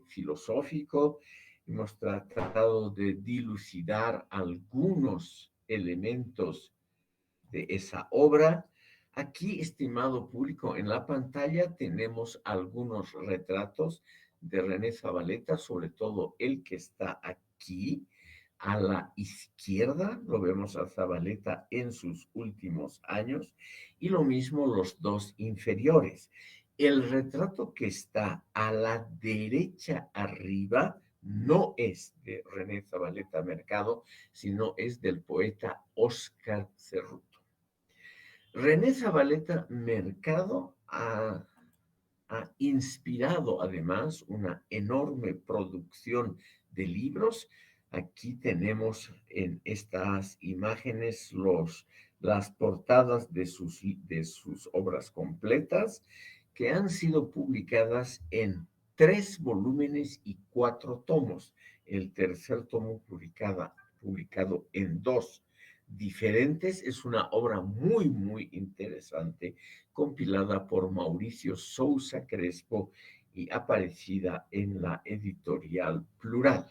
filosófico, hemos tratado de dilucidar algunos elementos de esa obra. Aquí, estimado público, en la pantalla tenemos algunos retratos de René Zavaleta, sobre todo el que está aquí a la izquierda, lo vemos a Zavaleta en sus últimos años, y lo mismo los dos inferiores. El retrato que está a la derecha arriba no es de René Zavaleta Mercado, sino es del poeta Óscar Cerruto. René Zavaleta Mercado ha inspirado además una enorme producción de libros. Aquí tenemos en estas imágenes las portadas de sus obras completas que han sido publicadas en 3 volúmenes y 4 tomos. El tercer tomo publicado en 2 diferentes. Es una obra muy, muy interesante, compilada por Mauricio Sousa Crespo y aparecida en la editorial Plural.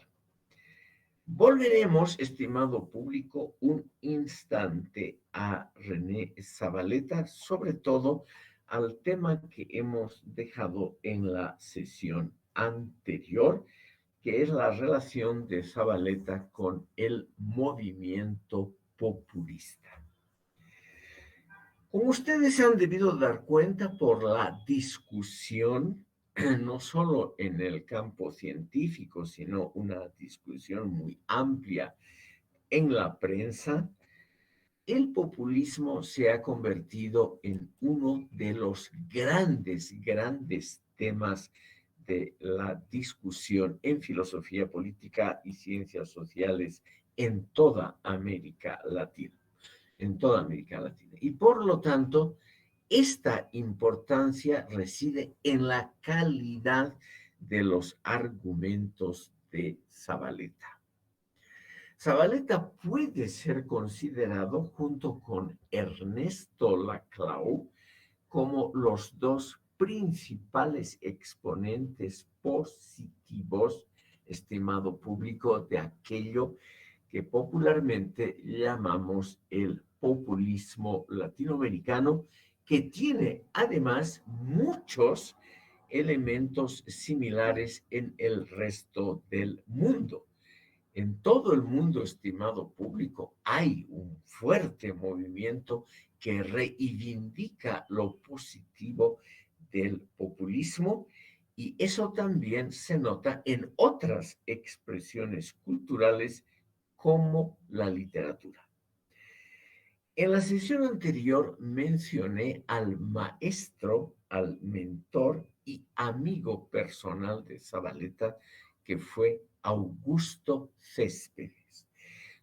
Volveremos, estimado público, un instante a René Zavaleta, sobre todo al tema que hemos dejado en la sesión anterior, que es la relación de Zavaleta con el movimiento populista. Como ustedes se han debido dar cuenta por la discusión, no solo en el campo científico, sino una discusión muy amplia en la prensa, el populismo se ha convertido en uno de los grandes temas de la discusión en filosofía política y ciencias sociales en toda América Latina, Y por lo tanto, esta importancia reside en la calidad de los argumentos de Zavaleta. Zavaleta puede ser considerado, junto con Ernesto Laclau, como los dos principales exponentes positivos, estimado público, de aquello que popularmente llamamos el populismo latinoamericano, que tiene además muchos elementos similares en el resto del mundo. En todo el mundo, estimado público, hay un fuerte movimiento que reivindica lo positivo del populismo, y eso también se nota en otras expresiones culturales como la literatura. En la sesión anterior mencioné al maestro, al mentor y amigo personal de Zavaleta, que fue Augusto Céspedes.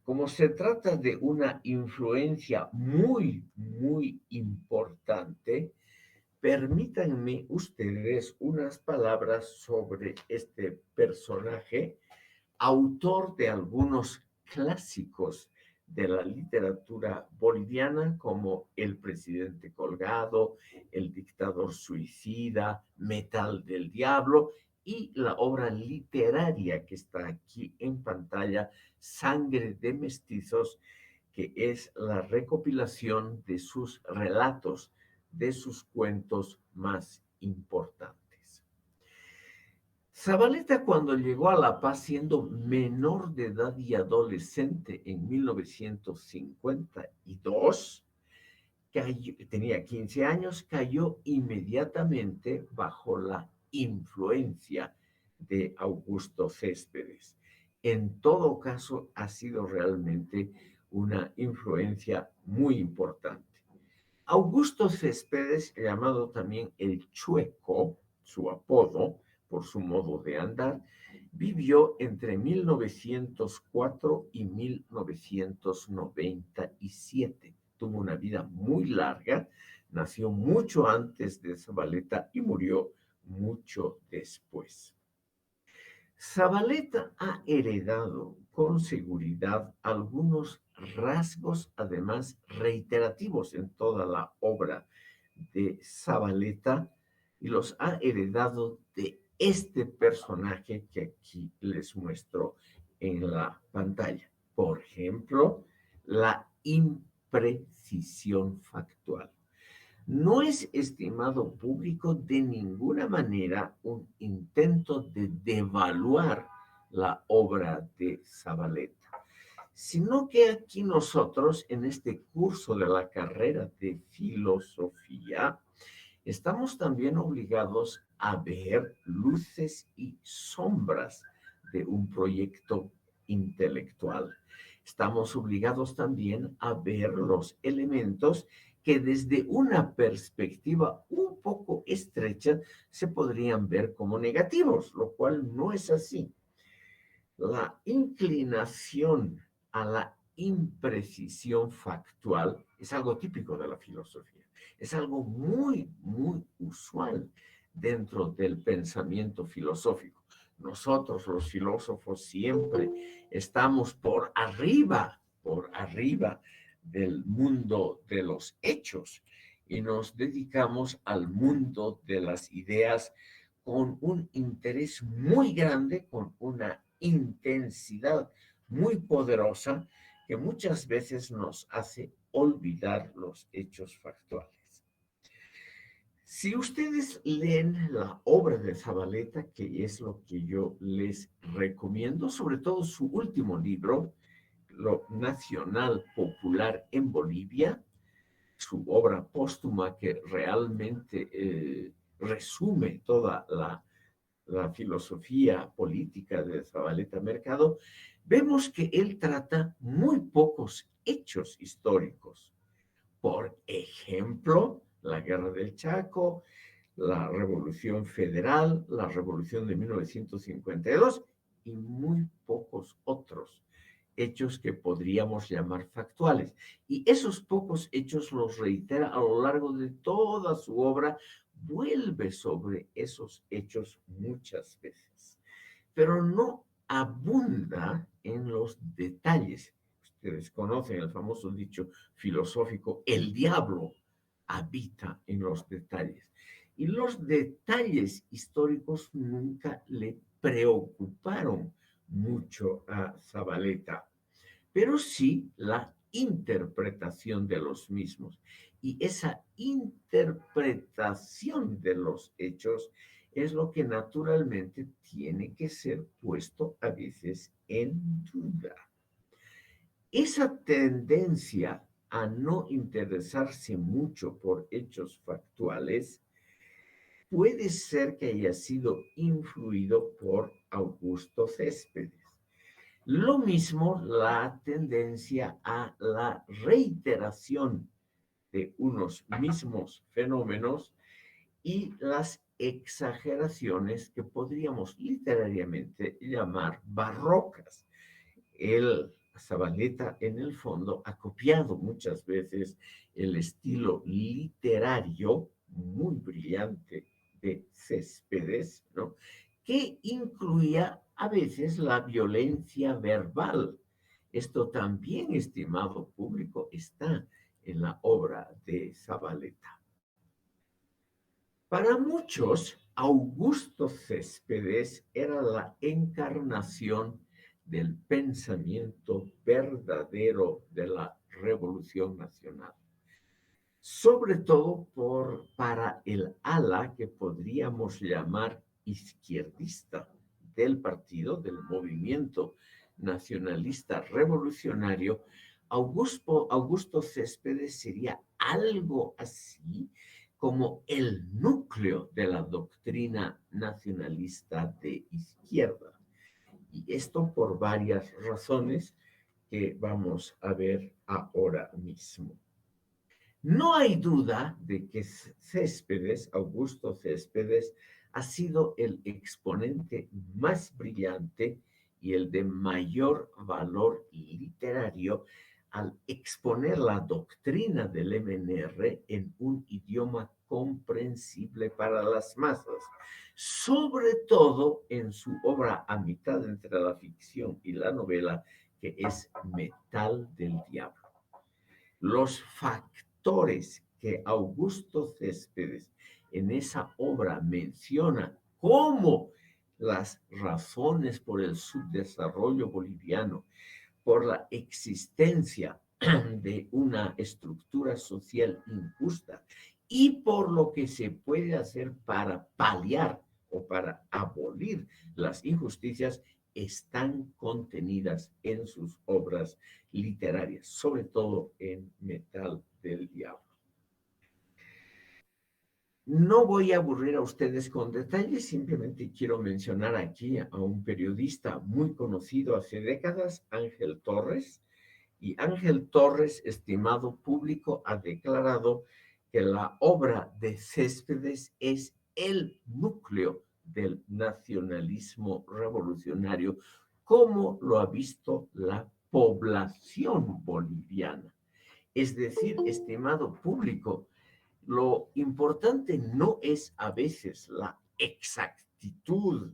Como se trata de una influencia muy, muy importante, permítanme ustedes unas palabras sobre este personaje, autor de algunos clásicos de la literatura boliviana, como El presidente colgado, El dictador suicida, Metal del diablo, y la obra literaria que está aquí en pantalla, Sangre de mestizos, que es la recopilación de sus relatos, de sus cuentos más importantes. Zavaleta, cuando llegó a La Paz siendo menor de edad y adolescente en 1952, tenía 15 años, cayó inmediatamente bajo la influencia de Augusto Céspedes. En todo caso, ha sido realmente una influencia muy importante. Augusto Céspedes, llamado también el Chueco, su apodo, por su modo de andar, vivió entre 1904 y 1997. Tuvo una vida muy larga, nació mucho antes de Zavaleta y murió mucho después. Zavaleta ha heredado con seguridad algunos rasgos, además reiterativos en toda la obra de Zavaleta, y los ha heredado de este personaje que aquí les muestro en la pantalla. Por ejemplo, la imprecisión factual. No es, estimado público, de ninguna manera un intento de devaluar la obra de Zabaleta, sino que aquí nosotros, en este curso de la carrera de filosofía, estamos también obligados a ver luces y sombras de un proyecto intelectual. Estamos obligados también a ver los elementos que desde una perspectiva un poco estrecha se podrían ver como negativos, lo cual no es así. La inclinación a la imprecisión factual es algo típico de la filosofía, es algo muy, muy usual dentro del pensamiento filosófico. Nosotros, los filósofos, siempre estamos por arriba del mundo de los hechos y nos dedicamos al mundo de las ideas con un interés muy grande, con una intensidad muy poderosa que muchas veces nos hace olvidar los hechos factuales. Si ustedes leen la obra de Zabaleta, que es lo que yo les recomiendo, sobre todo su último libro, Lo Nacional Popular en Bolivia, su obra póstuma que realmente resume toda la filosofía política de Zabaleta Mercado, vemos que él trata muy pocos hechos históricos. Por ejemplo, la Guerra del Chaco, la Revolución Federal, la Revolución de 1952 y muy pocos otros hechos que podríamos llamar factuales. Y esos pocos hechos los reitera a lo largo de toda su obra, vuelve sobre esos hechos muchas veces, pero no abunda en los detalles. Ustedes conocen el famoso dicho filosófico, el diablo habita en los detalles. Y los detalles históricos nunca le preocuparon mucho a Zabaleta, pero sí la interpretación de los mismos. Y esa interpretación de los hechos es lo que naturalmente tiene que ser puesto a veces en duda. Esa tendencia a no interesarse mucho por hechos factuales puede ser que haya sido influido por Augusto Céspedes. Lo mismo la tendencia a la reiteración de unos mismos fenómenos y las exageraciones que podríamos literariamente llamar barrocas. El Zabaleta, en el fondo, ha copiado muchas veces el estilo literario muy brillante de Céspedes, ¿no? Que incluía a veces la violencia verbal. Esto también, estimado público, está en la obra de Zabaleta. Para muchos, Augusto Céspedes era la encarnación del pensamiento verdadero de la Revolución Nacional, sobre todo para el ala que podríamos llamar izquierdista del partido, del movimiento nacionalista revolucionario. Augusto Céspedes sería algo así como el núcleo de la doctrina nacionalista de izquierda. Y esto por varias razones que vamos a ver ahora mismo. No hay duda de que Céspedes, Augusto Céspedes, ha sido el exponente más brillante y el de mayor valor literario al exponer la doctrina del MNR en un idioma comprensible para las masas, sobre todo en su obra a mitad entre la ficción y la novela, que es Metal del Diablo. Los factores que Augusto Céspedes en esa obra menciona cómo las razones por el subdesarrollo boliviano, por la existencia de una estructura social injusta y por lo que se puede hacer para paliar o para abolir las injusticias, están contenidas en sus obras literarias, sobre todo en Metal del Diablo. No voy a aburrir a ustedes con detalles, simplemente quiero mencionar aquí a un periodista muy conocido hace décadas, Ángel Torres. Y Ángel Torres, estimado público, ha declarado que la obra de Céspedes es el núcleo del nacionalismo revolucionario, como lo ha visto la población boliviana. Es decir, estimado público, lo importante no es a veces la exactitud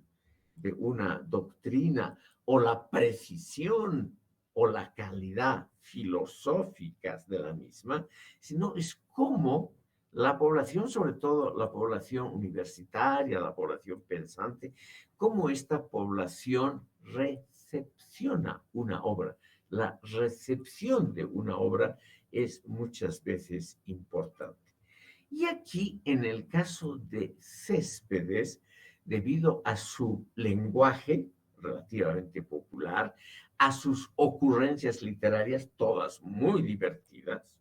de una doctrina o la precisión o la calidad filosóficas de la misma, sino es cómo la población, sobre todo la población universitaria, la población pensante, cómo esta población recepciona una obra. La recepción de una obra es muchas veces importante. Y aquí, en el caso de Céspedes, debido a su lenguaje relativamente popular, a sus ocurrencias literarias, todas muy divertidas,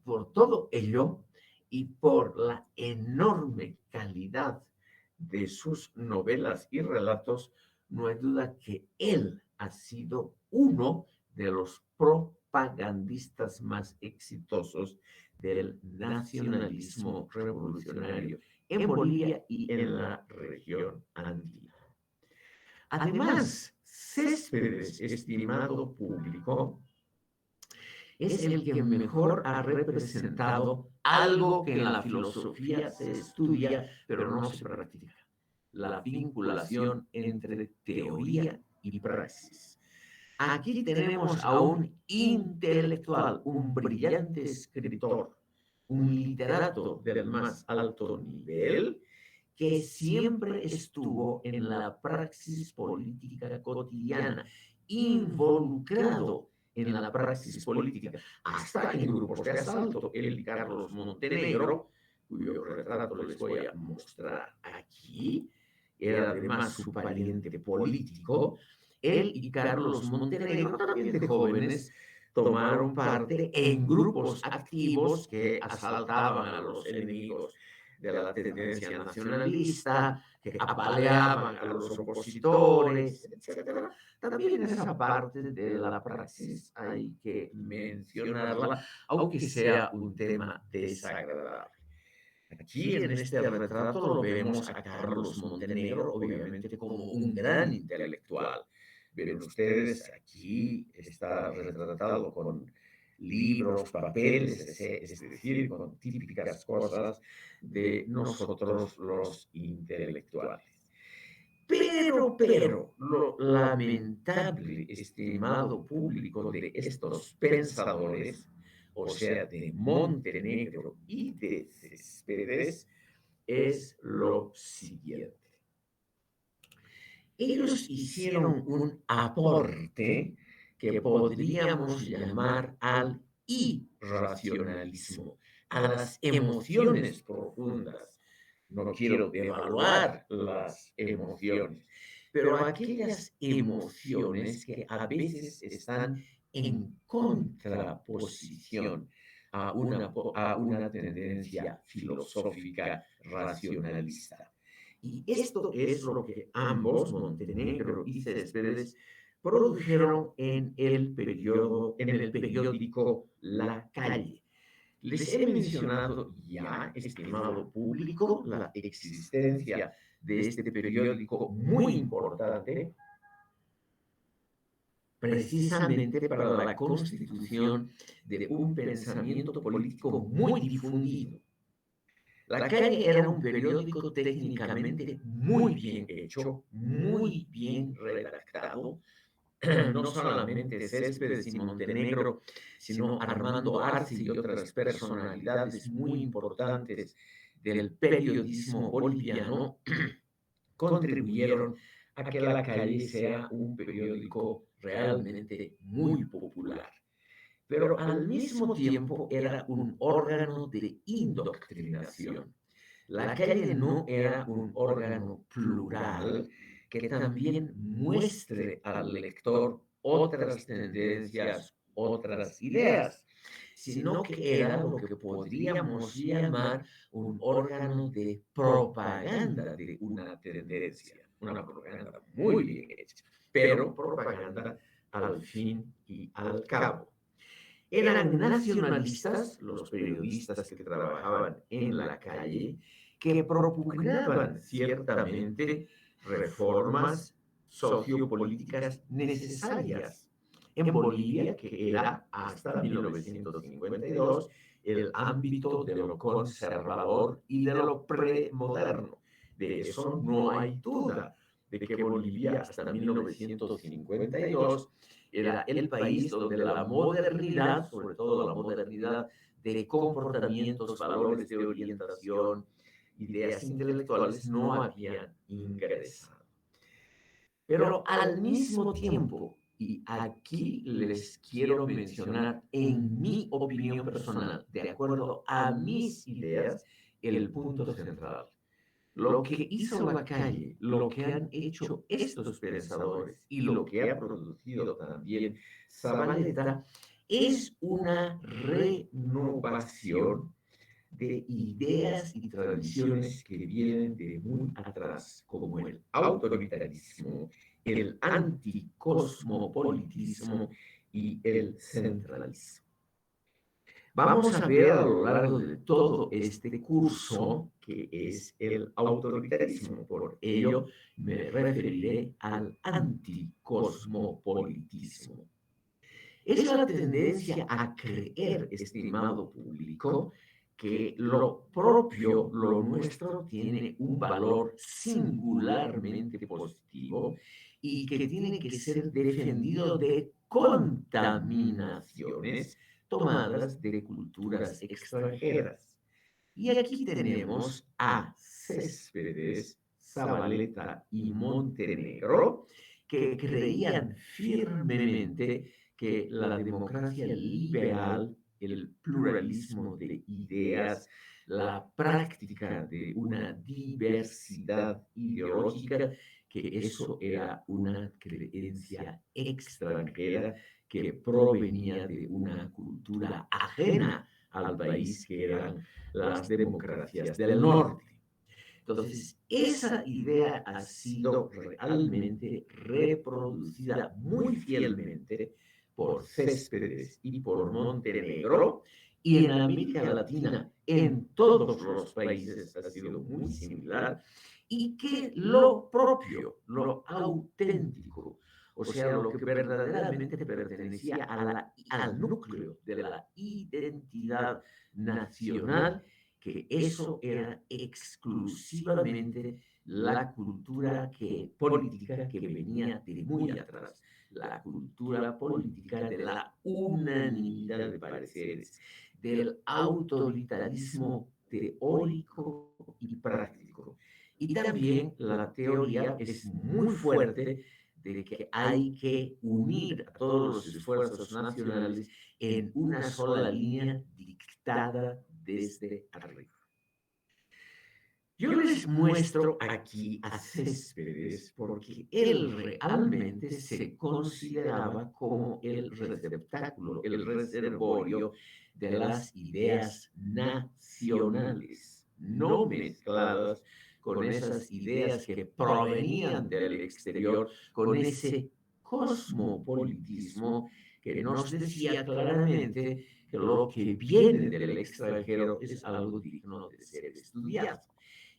por todo ello y por la enorme calidad de sus novelas y relatos, no hay duda que él ha sido uno de los propagandistas más exitosos del nacionalismo revolucionario en Bolivia y en la región andina. Además, Céspedes, estimado público, es el que mejor ha representado algo que en la filosofía se estudia, pero no se practica: la vinculación entre teoría y praxis. Aquí tenemos a un intelectual, un brillante escritor, un literato del más alto nivel, que siempre estuvo en la praxis política cotidiana, involucrado en la praxis política, hasta en grupos de asalto. Él y Carlos Montenegro, cuyo retrato les voy a mostrar aquí, era además su pariente político. Él y Carlos Montenegro, también de jóvenes, tomaron parte en grupos activos que asaltaban a los enemigos de la tendencia nacionalista, que apaleaban a los opositores, etcétera. También esa parte de la praxis hay que mencionarla, aunque sea un tema desagradable. Aquí en este retrato lo vemos a Carlos Montenegro, obviamente como un gran intelectual. Ven ustedes, aquí está retratado con libros, papeles, es decir, con típicas cosas de nosotros los intelectuales. Pero, lo lamentable, estimado público, de estos pensadores, o sea, de Montenegro y de Céspedes, es lo siguiente. Ellos hicieron un aporte que podríamos llamar al irracionalismo, a las emociones profundas. No quiero devaluar las emociones, pero aquellas emociones que a veces están en contraposición a una tendencia filosófica racionalista. Y esto es lo que ambos, Montenegro y Céspedes, produjeron en el periódico La Calle. Les he mencionado ya, estimado público, la existencia de este periódico muy importante, precisamente para la constitución de un pensamiento político muy difundido. La Calle era un periódico técnicamente muy bien hecho, muy bien redactado. No solamente Céspedes y Montenegro, sino Armando Arce y otras personalidades muy importantes del periodismo boliviano contribuyeron a que La Calle sea un periódico realmente muy popular. Pero al mismo tiempo era un órgano de indoctrinación. La Calle no era un órgano plural que también muestre al lector otras tendencias, otras ideas, sino que era lo que podríamos llamar un órgano de propaganda de una tendencia, una propaganda muy bien hecha, pero propaganda al fin y al cabo. Eran nacionalistas los periodistas que trabajaban en La Calle, que propugnaban ciertamente reformas sociopolíticas necesarias en Bolivia, que era hasta 1952 el ámbito de lo conservador y de lo premoderno. De eso no hay duda, de que Bolivia hasta 1952 era el país donde la modernidad, sobre todo la modernidad de comportamientos, valores de orientación, ideas intelectuales, no habían ingresado. Pero al mismo tiempo, y aquí les quiero mencionar en mi opinión personal, de acuerdo a mis ideas, el punto central. Lo que hizo La Calle, lo que han hecho estos pensadores y lo que ha producido también Zabaleta es una renovación de ideas y tradiciones que vienen de muy atrás, como el autoritarismo, el anticosmopolitismo y el centralismo. Vamos a ver a lo largo de todo este curso que es el autoritarismo. Por ello me referiré al anticosmopolitismo. Es la tendencia a creer, estimado público, que lo propio, lo nuestro, tiene un valor singularmente positivo y que tiene que ser defendido de contaminaciones tomadas de culturas extranjeras. Y aquí tenemos a Céspedes, Zabaleta y Montenegro, que creían firmemente que la democracia liberal, el pluralismo de ideas, la práctica de una diversidad ideológica, que eso era una creencia extranjera que provenía de una cultura ajena al país, que eran las democracias del norte. Entonces, esa idea ha sido realmente reproducida muy fielmente por Céspedes y por Montenegro, y en América Latina, en todos los países, ha sido muy similar, y que lo propio, lo auténtico, o sea, lo que verdaderamente pertenecía al núcleo de la identidad nacional, que eso era exclusivamente la cultura política que venía de muy atrás, la cultura política de la unanimidad de pareceres, del autoritarismo teórico y práctico. Y también la teoría es muy fuerte de que hay que unir a todos los esfuerzos nacionales en una sola línea dictada desde arriba. Yo les muestro aquí a Céspedes porque él realmente se consideraba como el receptáculo, el reservorio de las ideas nacionales, no mezcladas con esas ideas que provenían del exterior, con ese cosmopolitismo que nos decía claramente que lo que viene del extranjero es algo digno de ser estudiado.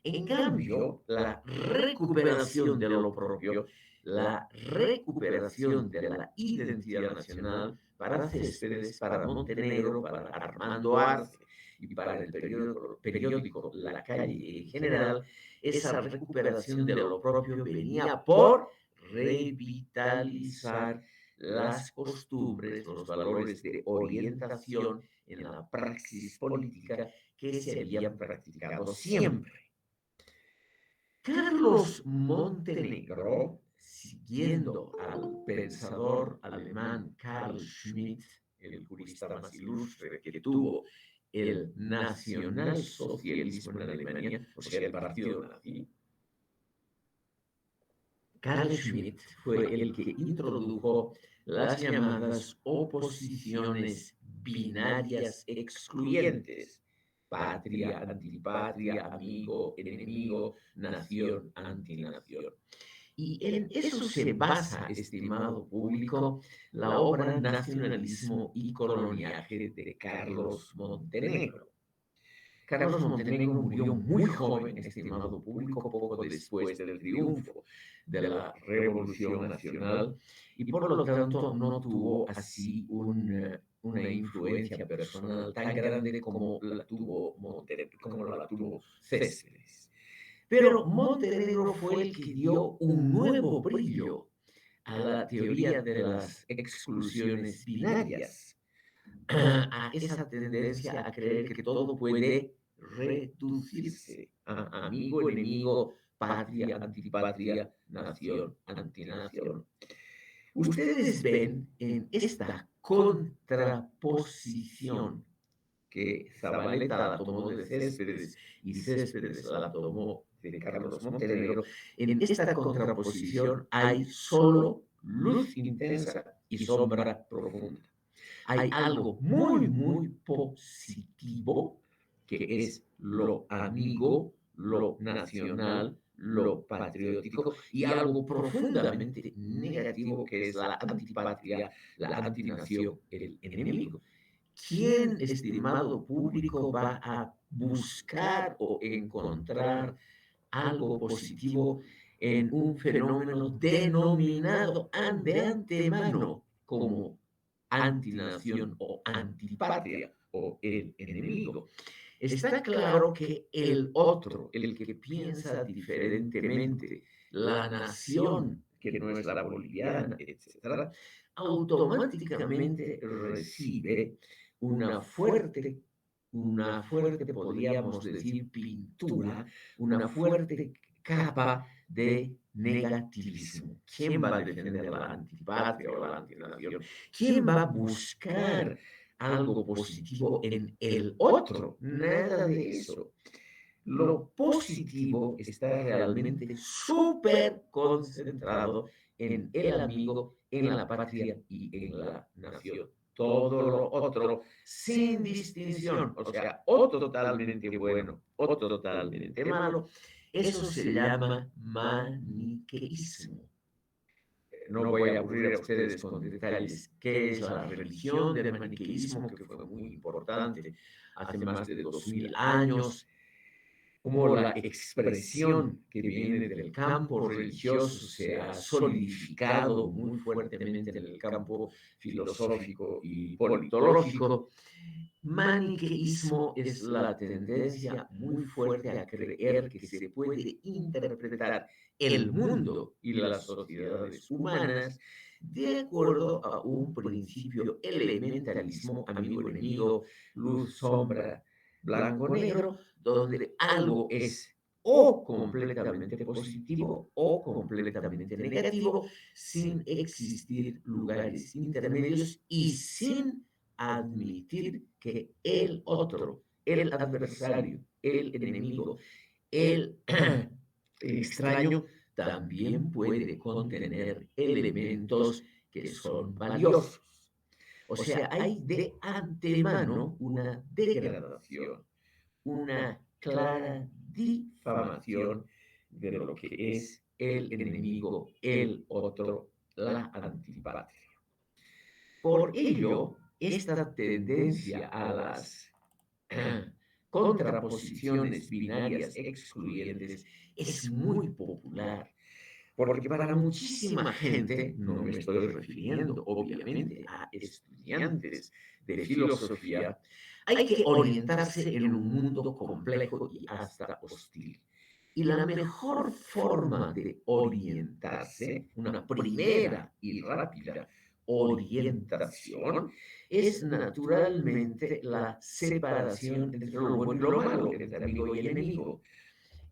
En cambio, la recuperación de lo propio, la recuperación de la identidad nacional para Céspedes, para Montenegro, para Armando Arce y para el periódico La Calle en general, esa recuperación de lo propio venía por revitalizar las costumbres, los valores de orientación en la praxis política que se habían practicado siempre. Carlos Montenegro, siguiendo al pensador alemán Carl Schmitt, el jurista más ilustre que tuvo el nacionalsocialismo en Alemania, o sea, el partido nazi, Carl Schmitt fue el que introdujo las llamadas oposiciones binarias excluyentes: patria, antipatria, amigo, enemigo, nación, antinación. Y en eso se basa, estimado público, la obra Nacionalismo y Coloniaje de Carlos Montenegro. Carlos Montenegro murió muy joven, estimado público, poco después del triunfo de la Revolución Nacional, y por lo tanto no tuvo así una influencia personal tan grande como la tuvo Céspedes. Pero Montenegro fue el que dio un nuevo brillo a la teoría de las exclusiones binarias, a esa tendencia a creer que todo puede reducirse a amigo, enemigo, patria, antipatria, nación, antinación. Ustedes ven en esta contraposición que Zabaleta la tomó de Céspedes y Céspedes la tomó de Carlos Montenegro, en esta contraposición hay solo luz intensa y sombra profunda. Hay algo muy, muy positivo, que es lo amigo, lo nacional, lo patriótico, y algo profundamente negativo, que es la antipatria, la antinación, el enemigo. ¿Quién, estimado público, va a buscar o encontrar algo positivo en un fenómeno denominado de antemano como antinación o antipatria o el enemigo? Está claro que el otro, el que piensa diferentemente, la nación que no es la boliviana, etcétera, automáticamente recibe una fuerte, podríamos decir, pintura, una fuerte capa de negativismo. ¿Quién va a defender la antipatria o la antinación? ¿Quién va a buscar algo positivo en el otro? Nada de eso. Lo positivo está realmente súper concentrado en el amigo, en la patria y en la nación. Todo lo otro sin distinción, o sea, o totalmente bueno o totalmente malo, eso se llama maniqueísmo. No voy a aburrir a ustedes con detalles qué es la religión del maniqueísmo, que fue muy importante hace más de 2000 años, como la expresión que viene del campo religioso se ha solidificado muy fuertemente en el campo filosófico y politológico. Maniqueísmo es la tendencia muy fuerte a creer que se puede interpretar el mundo y las sociedades humanas de acuerdo a un principio elementalismo, amigo-enemigo, luz-sombra, blanco-negro, donde algo es o completamente positivo o completamente negativo, sin existir lugares intermedios y sin admitir que el otro, el adversario, el enemigo, el, el extraño, también puede contener elementos que son valiosos. O sea, hay de antemano una degradación, una clara difamación de lo que es el enemigo, el otro, la antipatria. Por ello, esta tendencia a las contraposiciones binarias excluyentes es muy popular, porque para muchísima gente, no me estoy refiriendo obviamente a estudiantes de filosofía, hay que orientarse en un mundo complejo y hasta hostil. Y la mejor forma de orientarse, una primera y rápida orientación es naturalmente la separación entre lo bueno y lo malo, entre amigo y enemigo.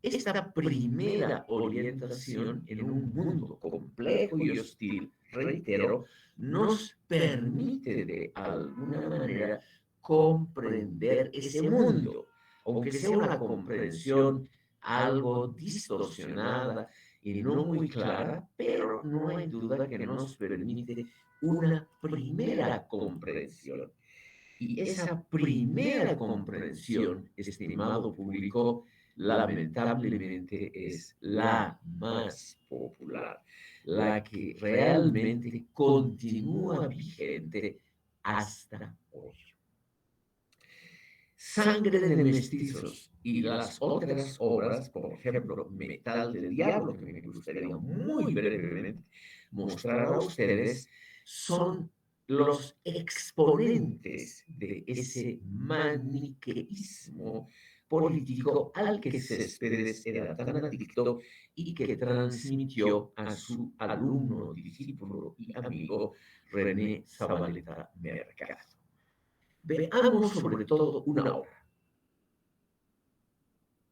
Esta primera orientación en un mundo complejo y hostil, reitero, nos permite de alguna manera comprender ese mundo, aunque sea una comprensión algo distorsionada y no muy clara, pero no hay duda que nos permite una primera comprensión. Y esa primera comprensión, estimado público, lamentablemente es la más popular, la que realmente continúa vigente hasta hoy. Sangre de Mestizos y las otras obras, por ejemplo, Metal del Diablo, que me gustaría muy brevemente mostrar a ustedes, son los exponentes de ese maniqueísmo político al que Céspedes era tan adicto y que transmitió a su alumno, discípulo y amigo René Zabaleta Mercado. Veamos sobre todo una obra,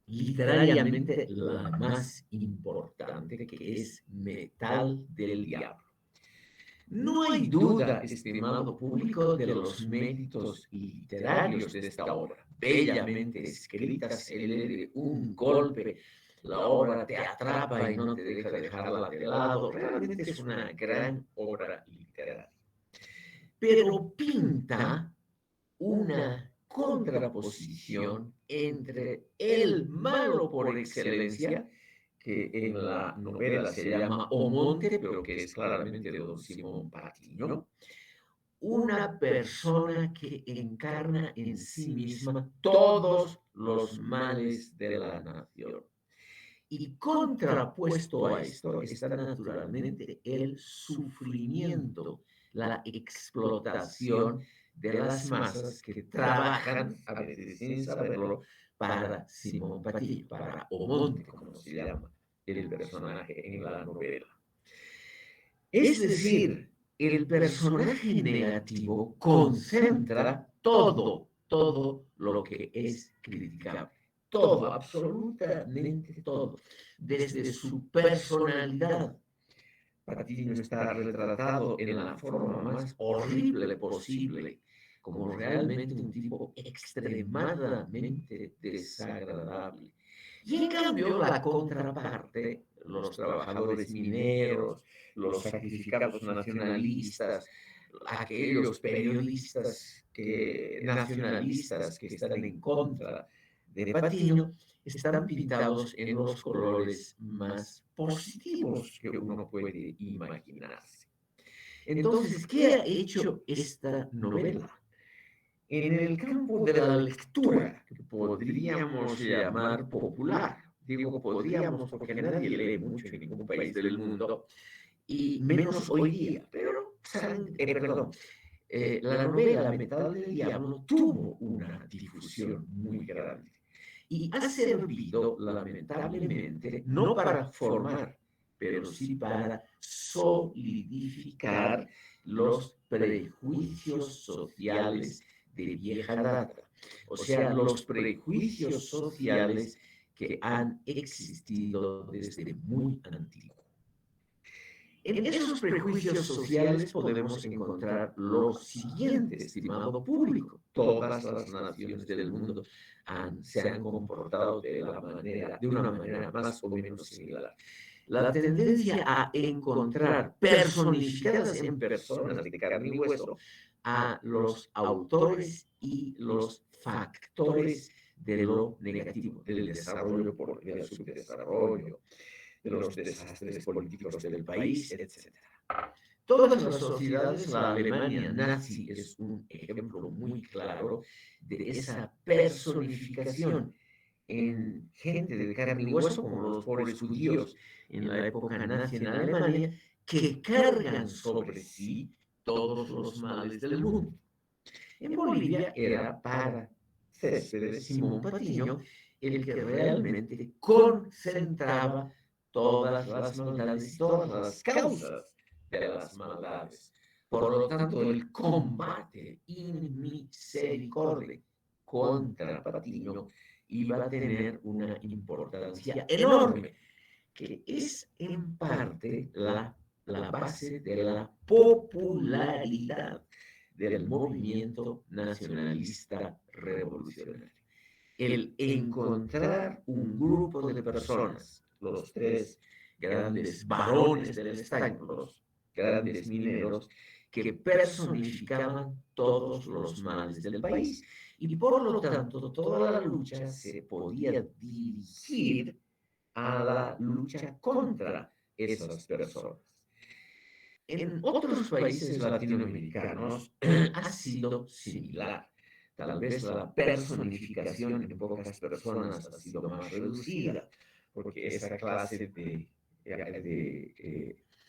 literariamente la más importante, que es Metal del Diablo. No hay duda, estimado público, de los méritos literarios de esta obra. Bellamente escrita, se lee de un golpe, la obra te atrapa y no te deja dejarla de lado. Realmente es una gran obra literaria. Pero pinta una contraposición entre el malo por excelencia, que en la novela se llama Omonte, pero que es claramente de don Simón Patiño, una persona que encarna en sí misma todos los males de la nación. Y contrapuesto a esto está naturalmente el sufrimiento, la explotación de las masas que trabajan, a veces sin saberlo, para Simón Patiño, para Omonte, como se llama el personaje en la novela. Es decir, el personaje negativo concentra todo lo que es criticable. Todo, absolutamente todo. Desde su personalidad. Patiño está retratado en la forma más horrible posible, como realmente un tipo extremadamente desagradable. Y en cambio, la contraparte, los trabajadores mineros, los sacrificados nacionalistas, aquellos periodistas nacionalistas que están en contra de Patiño, están pintados en los colores más positivos que uno puede imaginarse. Entonces, ¿qué ha hecho esta novela? En el campo de la lectura, que podríamos llamar popular, digo podríamos porque nadie lee mucho en ningún país del mundo, y menos hoy día, pero, la novela Metal del Diablo tuvo una difusión muy grande y ha servido, lamentablemente, no para formar, pero sí para solidificar los prejuicios sociales de vieja data. O sea, los prejuicios sociales que han existido desde muy antiguo. En esos prejuicios sociales podemos encontrar lo siguiente, estimado público. Todas las naciones del mundo se han comportado de una manera más o menos similar. La tendencia a encontrar personificadas en personas de carne y hueso a los autores y los factores de lo negativo, del desarrollo, del subdesarrollo, de los desastres políticos del país, etc. Todas las sociedades, la Alemania nazi es un ejemplo muy claro de esa personificación en gente de carne y hueso, como los pobres judíos en la época nazi en Alemania, que cargan sobre sí todos los males del mundo. En Bolivia era para Céspedes Simón Patiño el que realmente concentraba todas las maldades y todas las causas de las maldades. Por lo tanto, el combate in misericordia contra Patiño iba a tener una importancia enorme, que es en parte la base de la popularidad del movimiento nacionalista revolucionario. El encontrar un grupo de personas, los tres grandes varones del estaño, los grandes mineros, que personificaban todos los males del país. Y por lo tanto, toda la lucha se podía dirigir a la lucha contra esas personas. En otros países latinoamericanos ha sido similar. Tal vez la personificación en pocas personas ha sido más reducida, porque esa clase de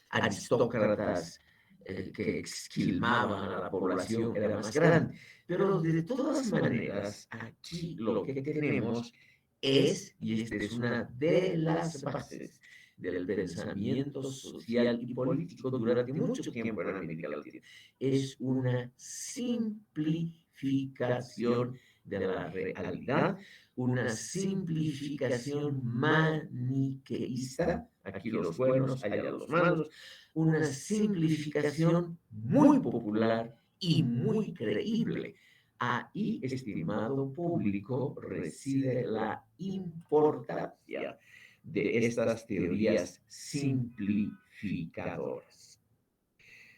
aristócratas que esquilmaban a la población era más grande. Pero de todas maneras, aquí lo que tenemos es, y esta es una de las bases del pensamiento social y político durante mucho tiempo en América Latina, es una simplificación de la realidad, una simplificación maniqueísta, aquí los buenos, allá los malos, una simplificación muy popular y muy creíble. Ahí, estimado público, reside la importancia de estas teorías simplificadoras.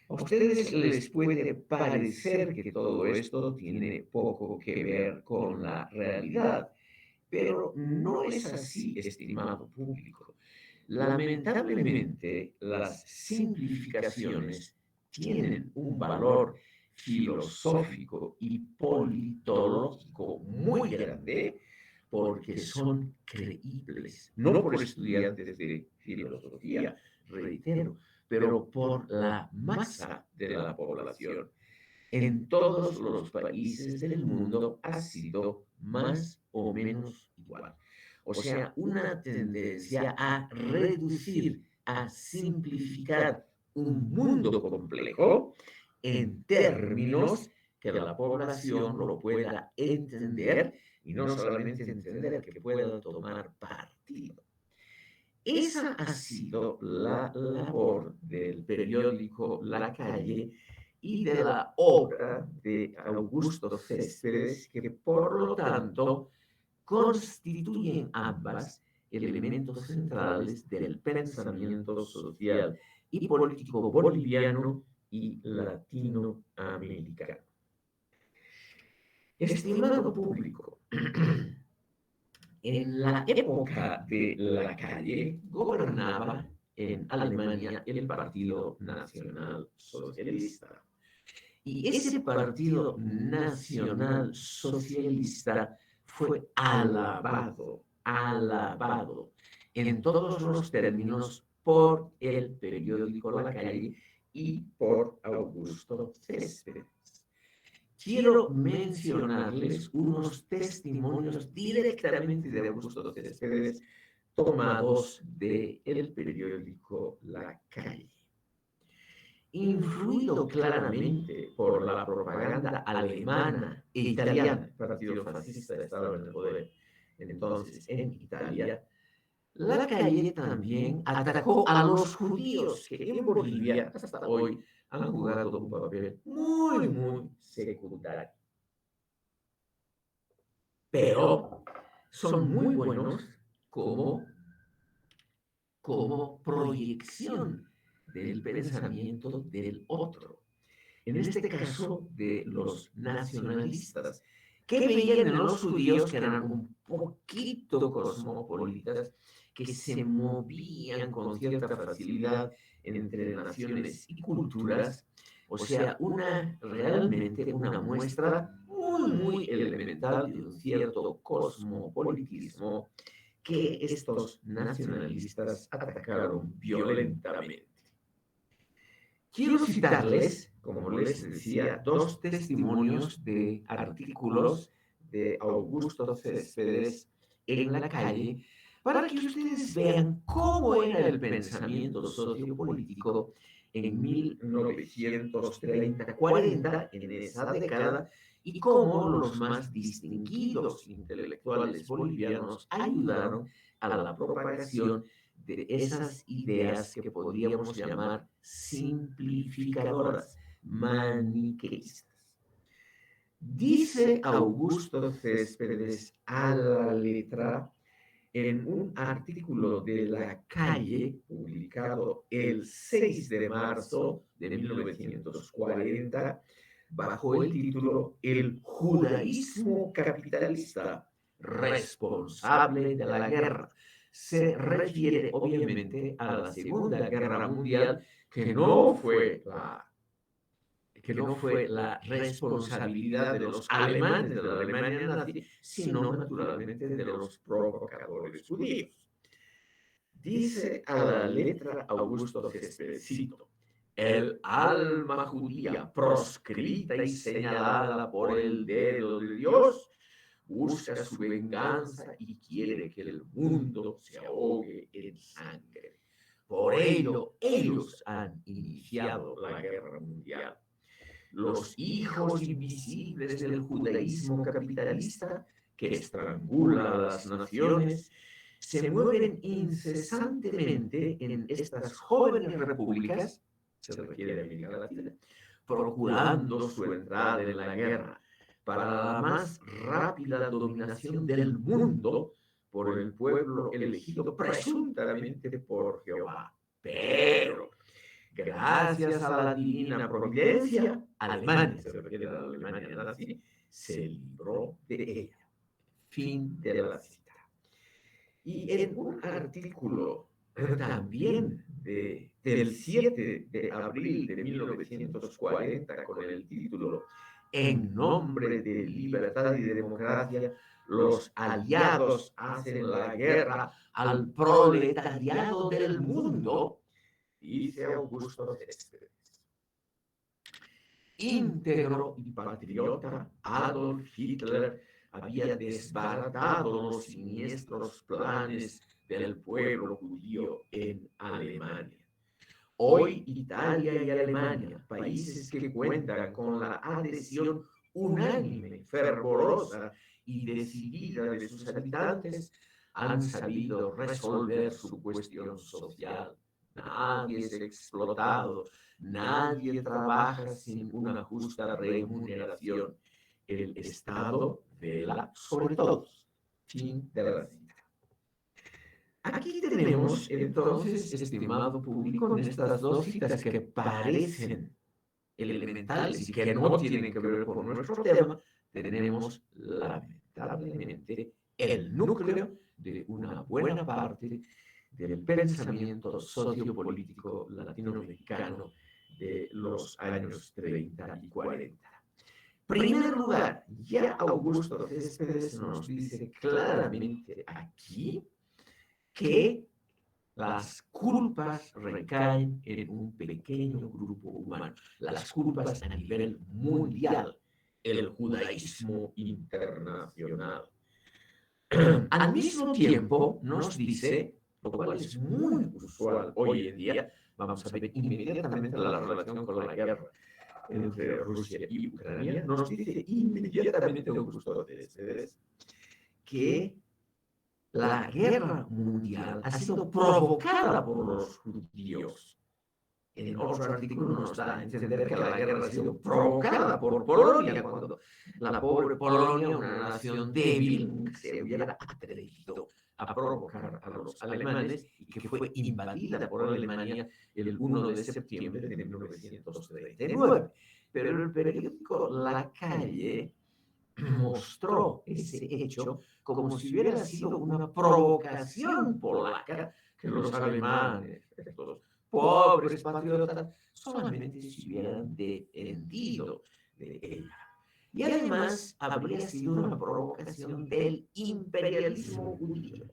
A ustedes les puede parecer que todo esto tiene poco que ver con la realidad, pero no es así, estimado público. Lamentablemente, las simplificaciones tienen un valor filosófico y politológico muy grande porque son creíbles, no por estudiantes de filosofía, reitero, pero por la masa de la población. En todos los países del mundo ha sido más o menos igual. O sea, una tendencia a reducir, a simplificar un mundo complejo en términos que la población lo pueda entender y no solamente entender, que pueda tomar partido. Esa ha sido la labor del periódico La Calle y de la obra de Augusto Céspedes, que por lo tanto constituyen ambas elementos centrales del pensamiento social y político boliviano y latinoamericano. Estimado público, en la época de La Calle gobernaba en Alemania el Partido Nacional Socialista. Y ese Partido Nacional Socialista fue alabado en todos los términos por el periódico La Calle y por Augusto Céspedes. Quiero mencionarles unos testimonios directamente de Augusto Céspedes tomados del periódico La Calle. Influido claramente por la propaganda alemana e italiana, el partido fascista estaba en el poder entonces en Italia, La Calle también atacó a los judíos que en Bolivia hasta hoy han jugado un papel muy secundario. Pero son muy buenos como proyección del pensamiento del otro. En este caso de los nacionalistas, que veían en los judíos que eran un poquito cosmopolitas, que se movían con cierta facilidad entre naciones y culturas, o sea, realmente una muestra muy elemental de un cierto cosmopolitismo que estos nacionalistas atacaron violentamente. Quiero citarles, como les decía, dos testimonios de artículos de Augusto Céspedes en La Calle para que ustedes vean cómo era el pensamiento sociopolítico en 1930-40, en esa década, y cómo los más distinguidos intelectuales bolivianos ayudaron a la propagación de esas ideas que podríamos llamar simplificadoras, maniqueístas. Dice Augusto Céspedes a la letra en un artículo de La Calle, publicado el 6 de marzo de 1940, bajo el título El judaísmo capitalista responsable de la guerra. Se refiere obviamente a la Segunda Guerra Mundial, que no fue la responsabilidad de los alemanes de la Alemania nazi, sino naturalmente de los provocadores judíos. Dice a la letra Augusto Céspedes, cito, el alma judía, proscrita y señalada por el dedo de Dios, busca su venganza y quiere que el mundo se ahogue en sangre. Por ello, ellos han iniciado la guerra mundial. Los hijos invisibles del judaísmo capitalista que estrangula a las naciones se mueven incesantemente en estas jóvenes repúblicas, se refiere a América Latina, procurando su entrada en la guerra para la más rápida dominación del mundo por el pueblo elegido presuntamente por Jehová. Pero gracias a la divina providencia, Alemania, se refiere a la Alemania nazi, se libró de ella. Fin de la cita. Y en un artículo también del 7 de abril de 1940, con el título En nombre de libertad y democracia, los aliados hacen la guerra al proletariado del mundo, dice Augusto Céspedes. Íntegro y patriota, Adolf Hitler había desbaratado los siniestros planes del pueblo judío en Alemania. Hoy Italia y Alemania, países que cuentan con la adhesión unánime, fervorosa y decidida de sus habitantes, han sabido resolver su cuestión social. Nadie es explotado, nadie trabaja sin una justa remuneración. El Estado vela sobre todos. Fin de la cita. Aquí tenemos entonces, estimado público, en estas dos citas que parecen elementales y que no tienen que ver con nuestro tema, tenemos lamentablemente el núcleo de una buena parte del pensamiento sociopolítico latinoamericano de los años 30 y 40. Primer lugar, ya Augusto Céspedes nos dice claramente aquí que las culpas recaen en un pequeño grupo humano, las culpas a nivel mundial, el judaísmo internacional. Al mismo tiempo nos dice, lo cual es muy usual hoy en día, vamos a ver inmediatamente la relación con la guerra entre Rusia y Ucrania, nos dice inmediatamente Augusto Céspedes que la guerra mundial ha sido provocada por los judíos. En otro artículo nos da a entender que la guerra ha sido provocada por Polonia, cuando la pobre Polonia, una nación débil, se hubiera atrevido a provocar a los alemanes y que fue invadida por Alemania el 1 de septiembre de 1939. Pero el periódico La Calle mostró ese hecho como si hubiera sido una provocación polaca que los alemanes, estos pobres patriotas, solamente se hubieran defendido de ella. Y además habría sido una provocación del imperialismo judío.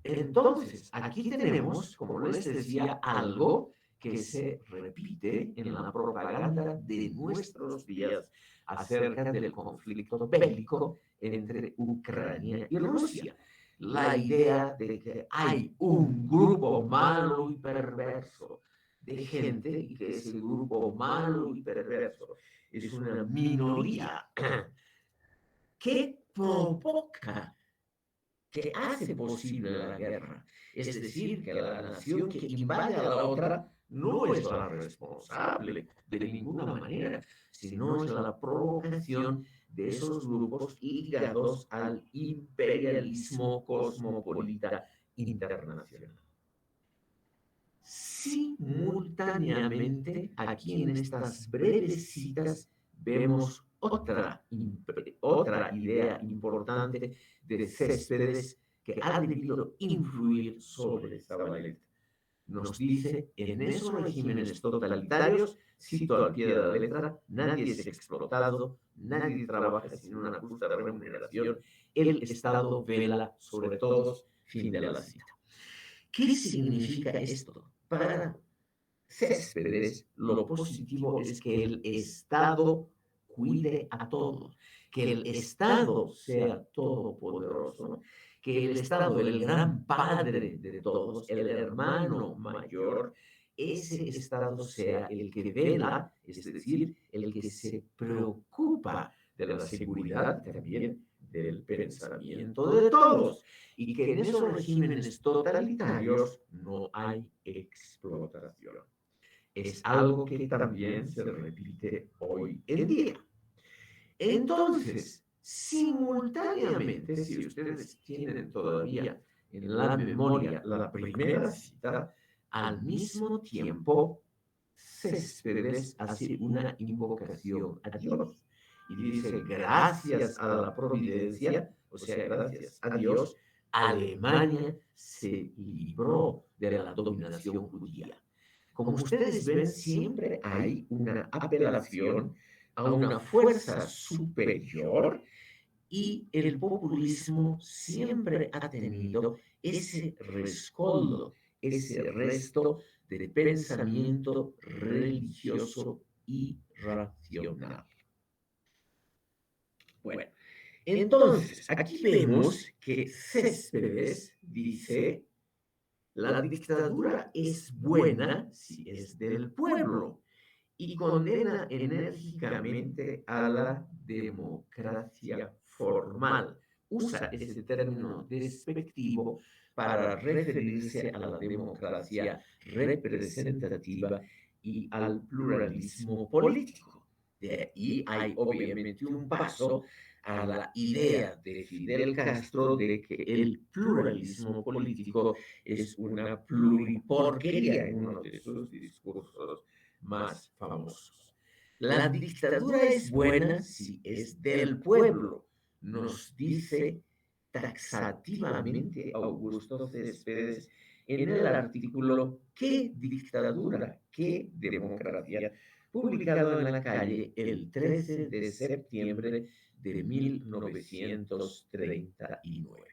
Entonces, aquí tenemos, como les decía, algo que se repite en la propaganda de nuestros días acerca del conflicto bélico entre Ucrania y Rusia. la idea de que hay un grupo malo y perverso de gente y que ese grupo malo y perverso es una minoría que provoca, que hace posible la guerra. Es decir, que la nación que invade a la otra no es la responsable de ninguna manera, sino es la provocación de esos grupos ligados al imperialismo cosmopolita internacional. Simultáneamente, aquí en estas breves citas vemos otra idea importante de Céspedes que ha debido influir sobre Zabaleta. Nos dice, en esos regímenes totalitarios, cito al pie de la letra, nadie es explotado, nadie trabaja sin una justa remuneración, el Estado vela sobre todos, fin de la cita. ¿Qué significa esto? Para Céspedes, lo positivo es que el Estado cuide a todos, que el Estado sea todopoderoso, que el Estado, el gran padre de todos, el hermano mayor, ese Estado sea el que vela, es decir, el que se preocupa de la seguridad y también del pensamiento de todos, y que en esos regímenes totalitarios no hay explotación. Es algo que también se repite hoy en día. Entonces, simultáneamente, si ustedes tienen todavía en la memoria la primera cita, al mismo tiempo, Céspedes hace una invocación a Dios y dice, gracias a la providencia, o sea, gracias a Dios, Alemania se libró de la dominación judía. Como ustedes ven, siempre hay una apelación a una fuerza superior y el populismo siempre ha tenido ese rescoldo, ese resto de pensamiento religioso y racional. Bueno, entonces aquí vemos que Céspedes dice, la dictadura es buena si es del pueblo y condena enérgicamente a la democracia formal. Usa ese término despectivo para referirse a la democracia representativa y al pluralismo político. De ahí hay obviamente un paso a la idea de Fidel Castro de que el pluralismo político es una pluriporquería en uno de sus discursos más famosos. La dictadura es buena si es del pueblo, nos dice taxativamente Augusto Céspedes en el artículo ¿Qué dictadura? ¿Qué democracia? Publicado en La Calle el 13 de septiembre de 1939.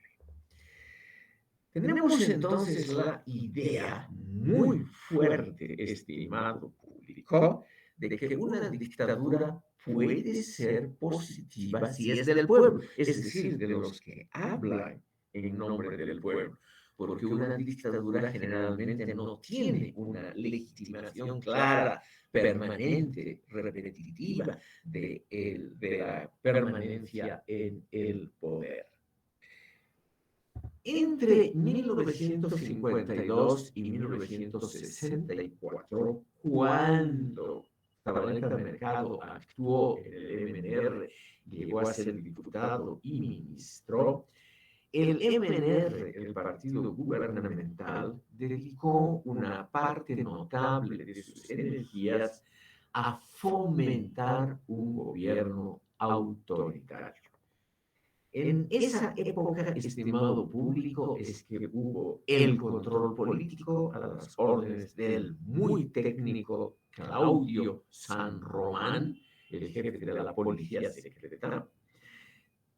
Tenemos entonces la idea muy fuerte, estimado público, de que una dictadura puede ser positiva si es del pueblo, es decir, de los que hablan en nombre del pueblo, porque una dictadura generalmente no tiene una legitimación clara, permanente, repetitiva de la permanencia en el poder. Entre 1952 y 1964, cuando Zabaleta Mercado actuó en el MNR, llegó a ser diputado y ministro, el MNR, el partido gubernamental, dedicó una parte notable de sus energías a fomentar un gobierno autoritario. En esa época, estimado público, es que hubo el control político a las órdenes del muy técnico Claudio San Román, el jefe de la policía secreta,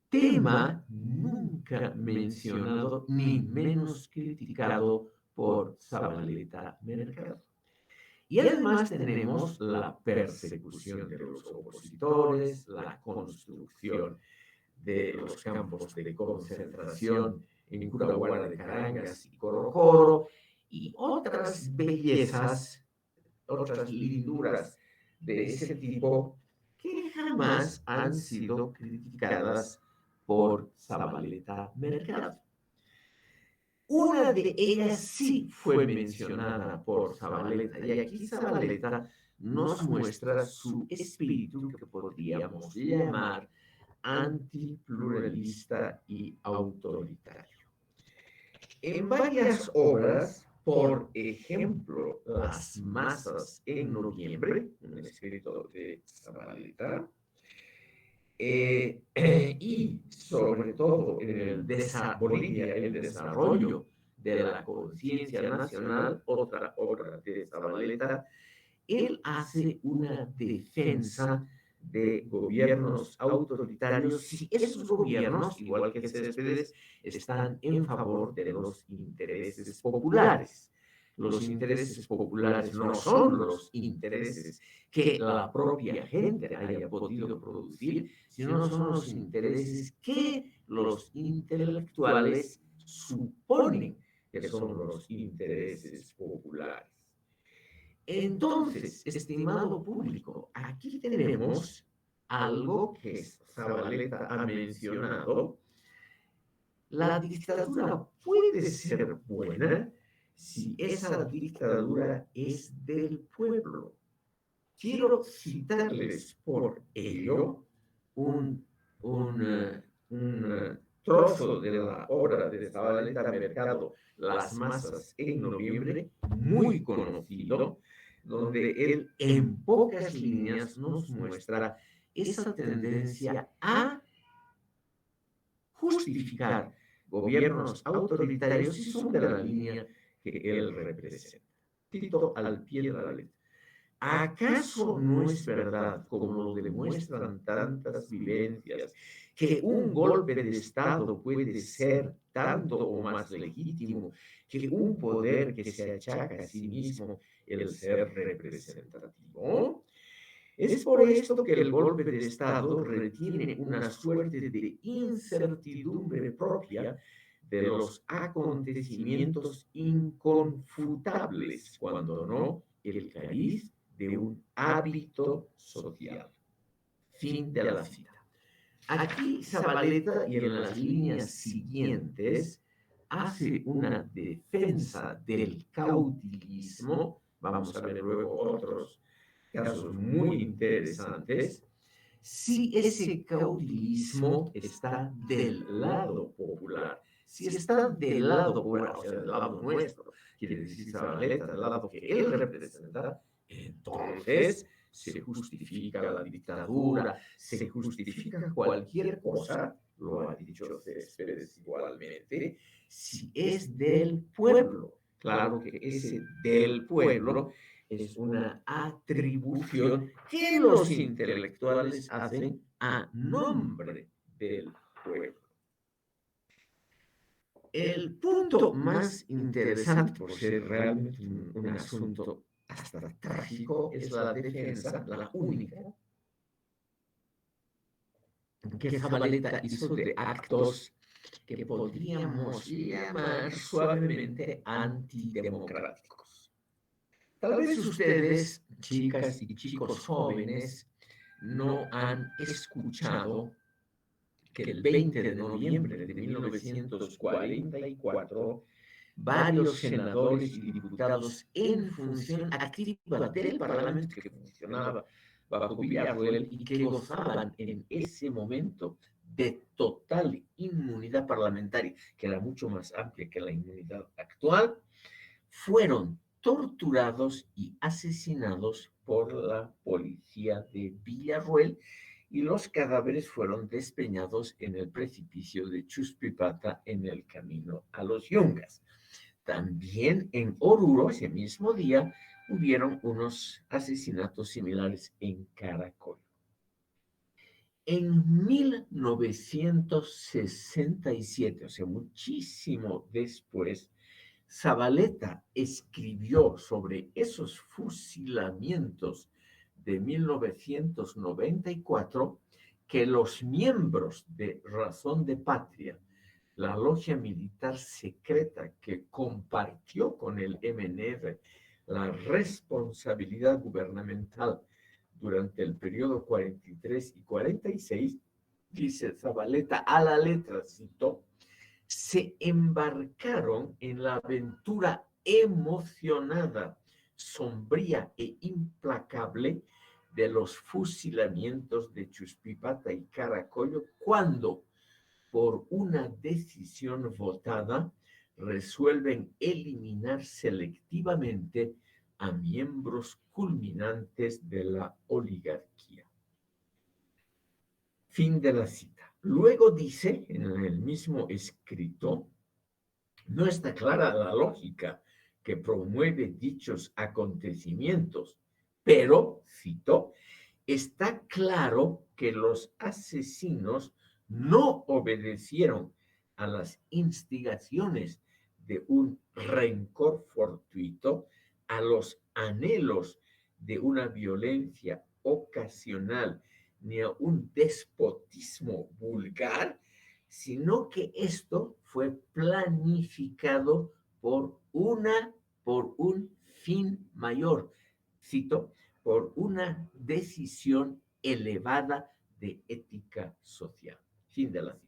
tema nunca mencionado ni menos criticado por Zabaleta Mercado. Y además tenemos la persecución de los opositores, la construcción de los campos de concentración en Curahuara de Carangas y Corocoro, y otras bellezas, otras linduras de ese tipo que jamás han sido criticadas por Zabaleta Mercado. Una de ellas sí fue mencionada por Zabaleta, y aquí Zabaleta nos muestra su espíritu que podríamos llamar antipluralista y autoritario. En varias obras, por ejemplo, Las masas en noviembre, un escrito de Zabaleta, y sobre todo en Bolivia, el desarrollo de la conciencia nacional, otra obra de Zabaleta, él hace una defensa de gobiernos autoritarios si esos gobiernos, igual que Céspedes, están en favor de los intereses populares. Los intereses populares no son los intereses que la propia gente haya podido producir, sino son los intereses que los intelectuales suponen que son los intereses populares. Entonces, estimado público, aquí tenemos algo que Zabaleta ha mencionado. La dictadura puede ser buena si esa dictadura es del pueblo. Quiero citarles por ello un trozo de la obra de Zabaleta Mercado, Las masas en noviembre, muy conocido, donde él en pocas líneas nos muestra esa tendencia a justificar gobiernos autoritarios si son de la línea que él representa. Cito al pie de la letra. ¿Acaso no es verdad, como lo demuestran tantas vivencias, que un golpe de Estado puede ser tanto o más legítimo que un poder que se achaca a sí mismo el ser representativo? Es por esto que el golpe de Estado retiene una suerte de incertidumbre propia de los acontecimientos inconfutables, cuando no el cariz de un hábito social. Fin de la cita. Aquí Zabaleta, y en las líneas siguientes, hace una defensa del caudillismo. Vamos a ver luego otros casos muy interesantes. Si ese caudillismo está del lado popular, si está del lado popular, o sea, del lado nuestro, quiere decir Zabaleta, del lado que él representa, entonces se justifica la dictadura, se justifica cualquier cosa, lo ha dicho Céspedes igualmente, si es del pueblo. Claro que ese del pueblo es una atribución que los intelectuales hacen a nombre del pueblo. El punto más interesante, por ser realmente un asunto hasta trágico, es la defensa, la única, que Zabaleta hizo de actos que podríamos llamar suavemente antidemocráticos. Tal vez ustedes, chicas y chicos jóvenes, no han escuchado que el 20 de noviembre de 1944, varios senadores y diputados en función activa del Parlamento que funcionaba bajo Villarroel y que gozaban en ese momento de total inmunidad parlamentaria, que era mucho más amplia que la inmunidad actual, fueron torturados y asesinados por la policía de Villarroel, y los cadáveres fueron despeñados en el precipicio de Chuspipata en el camino a los Yungas. También en Oruro, ese mismo día, hubieron unos asesinatos similares en Caracol. En 1967, o sea, muchísimo después, Zabaleta escribió sobre esos fusilamientos de 1994 que los miembros de Razón de Patria, la logia militar secreta que compartió con el MNR la responsabilidad gubernamental durante el periodo 43 y 46, dice Zabaleta a la letra, cito, se embarcaron en la aventura emocionada, sombría e implacable de los fusilamientos de Chuspipata y Caracollo cuando, por una decisión votada, resuelven eliminar selectivamente a miembros culminantes de la oligarquía. Fin de la cita. Luego dice en el mismo escrito, no está clara la lógica que promueve dichos acontecimientos, pero, cito, está claro que los asesinos no obedecieron a las instigaciones de un rencor fortuito, a los anhelos de una violencia ocasional, ni a un despotismo vulgar, sino que esto fue planificado por un fin mayor. Cito, por una decisión elevada de ética social. Fin de la cita.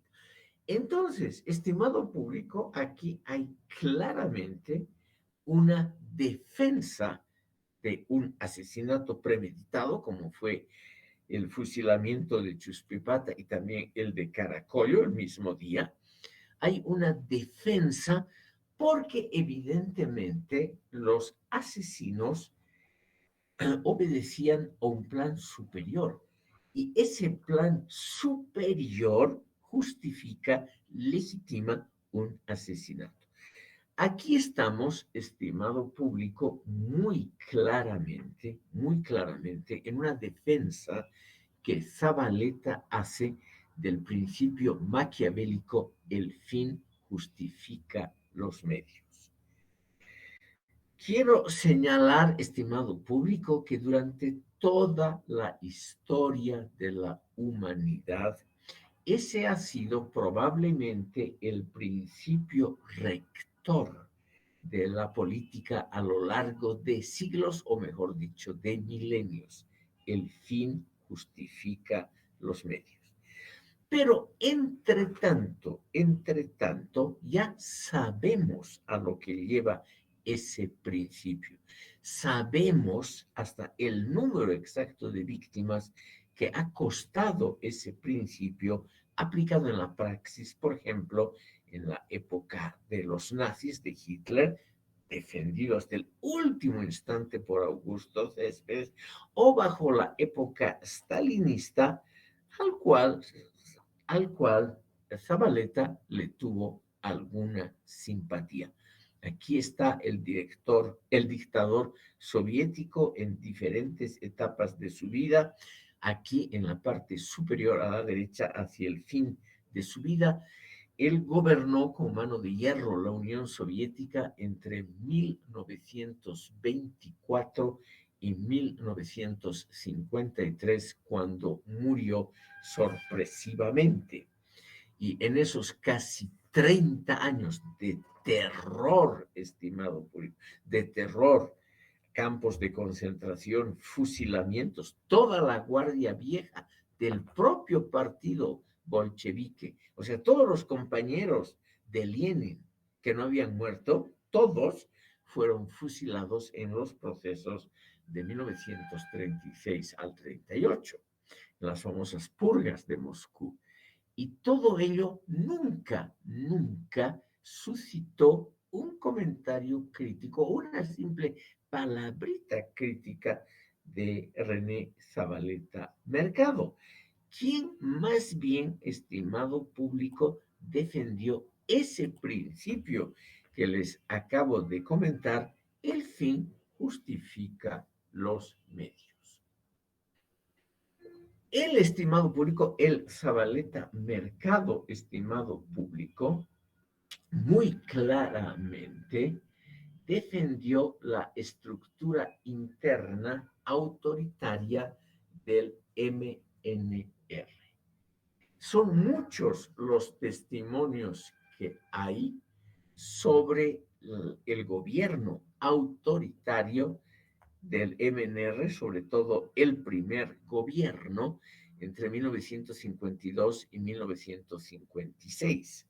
Entonces, estimado público, aquí hay claramente una defensa de un asesinato premeditado, como fue el fusilamiento de Chuspipata y también el de Caracollo el mismo día. Hay una defensa porque evidentemente los asesinos obedecían a un plan superior. Y ese plan superior justifica, legitima un asesinato. Aquí estamos, estimado público, muy claramente, en una defensa que Zabaleta hace del principio maquiavélico, el fin justifica los medios. Quiero señalar, estimado público, que durante toda la historia de la humanidad, ese ha sido probablemente el principio rector de la política a lo largo de siglos, o mejor dicho, de milenios. El fin justifica los medios. Pero entre tanto, ya sabemos a lo que lleva ese principio. Sabemos hasta el número exacto de víctimas que ha costado ese principio aplicado en la praxis, por ejemplo, en la época de los nazis, de Hitler, defendido hasta el último instante por Augusto Céspedes, o bajo la época stalinista, al cual Zabaleta le tuvo alguna simpatía. Aquí está el dictador soviético en diferentes etapas de su vida. Aquí en la parte superior a la derecha, hacia el fin de su vida, él gobernó con mano de hierro la Unión Soviética entre 1924 y 1953, cuando murió sorpresivamente. Y en esos casi 30 años de terror, estimado público, de terror, campos de concentración, fusilamientos, toda la guardia vieja del propio partido bolchevique, o sea, todos los compañeros de Lenin que no habían muerto, todos fueron fusilados en los procesos de 1936 al 38, en las famosas purgas de Moscú. Y todo ello nunca suscitó un comentario crítico, una simple palabrita crítica de René Zabaleta Mercado, quien más bien, estimado público, defendió ese principio que les acabo de comentar: el fin justifica los medios. El estimado público, el Zabaleta Mercado, estimado público, muy claramente defendió la estructura interna autoritaria del MNR. Son muchos los testimonios que hay sobre el gobierno autoritario del MNR, sobre todo el primer gobierno entre 1952 y 1956.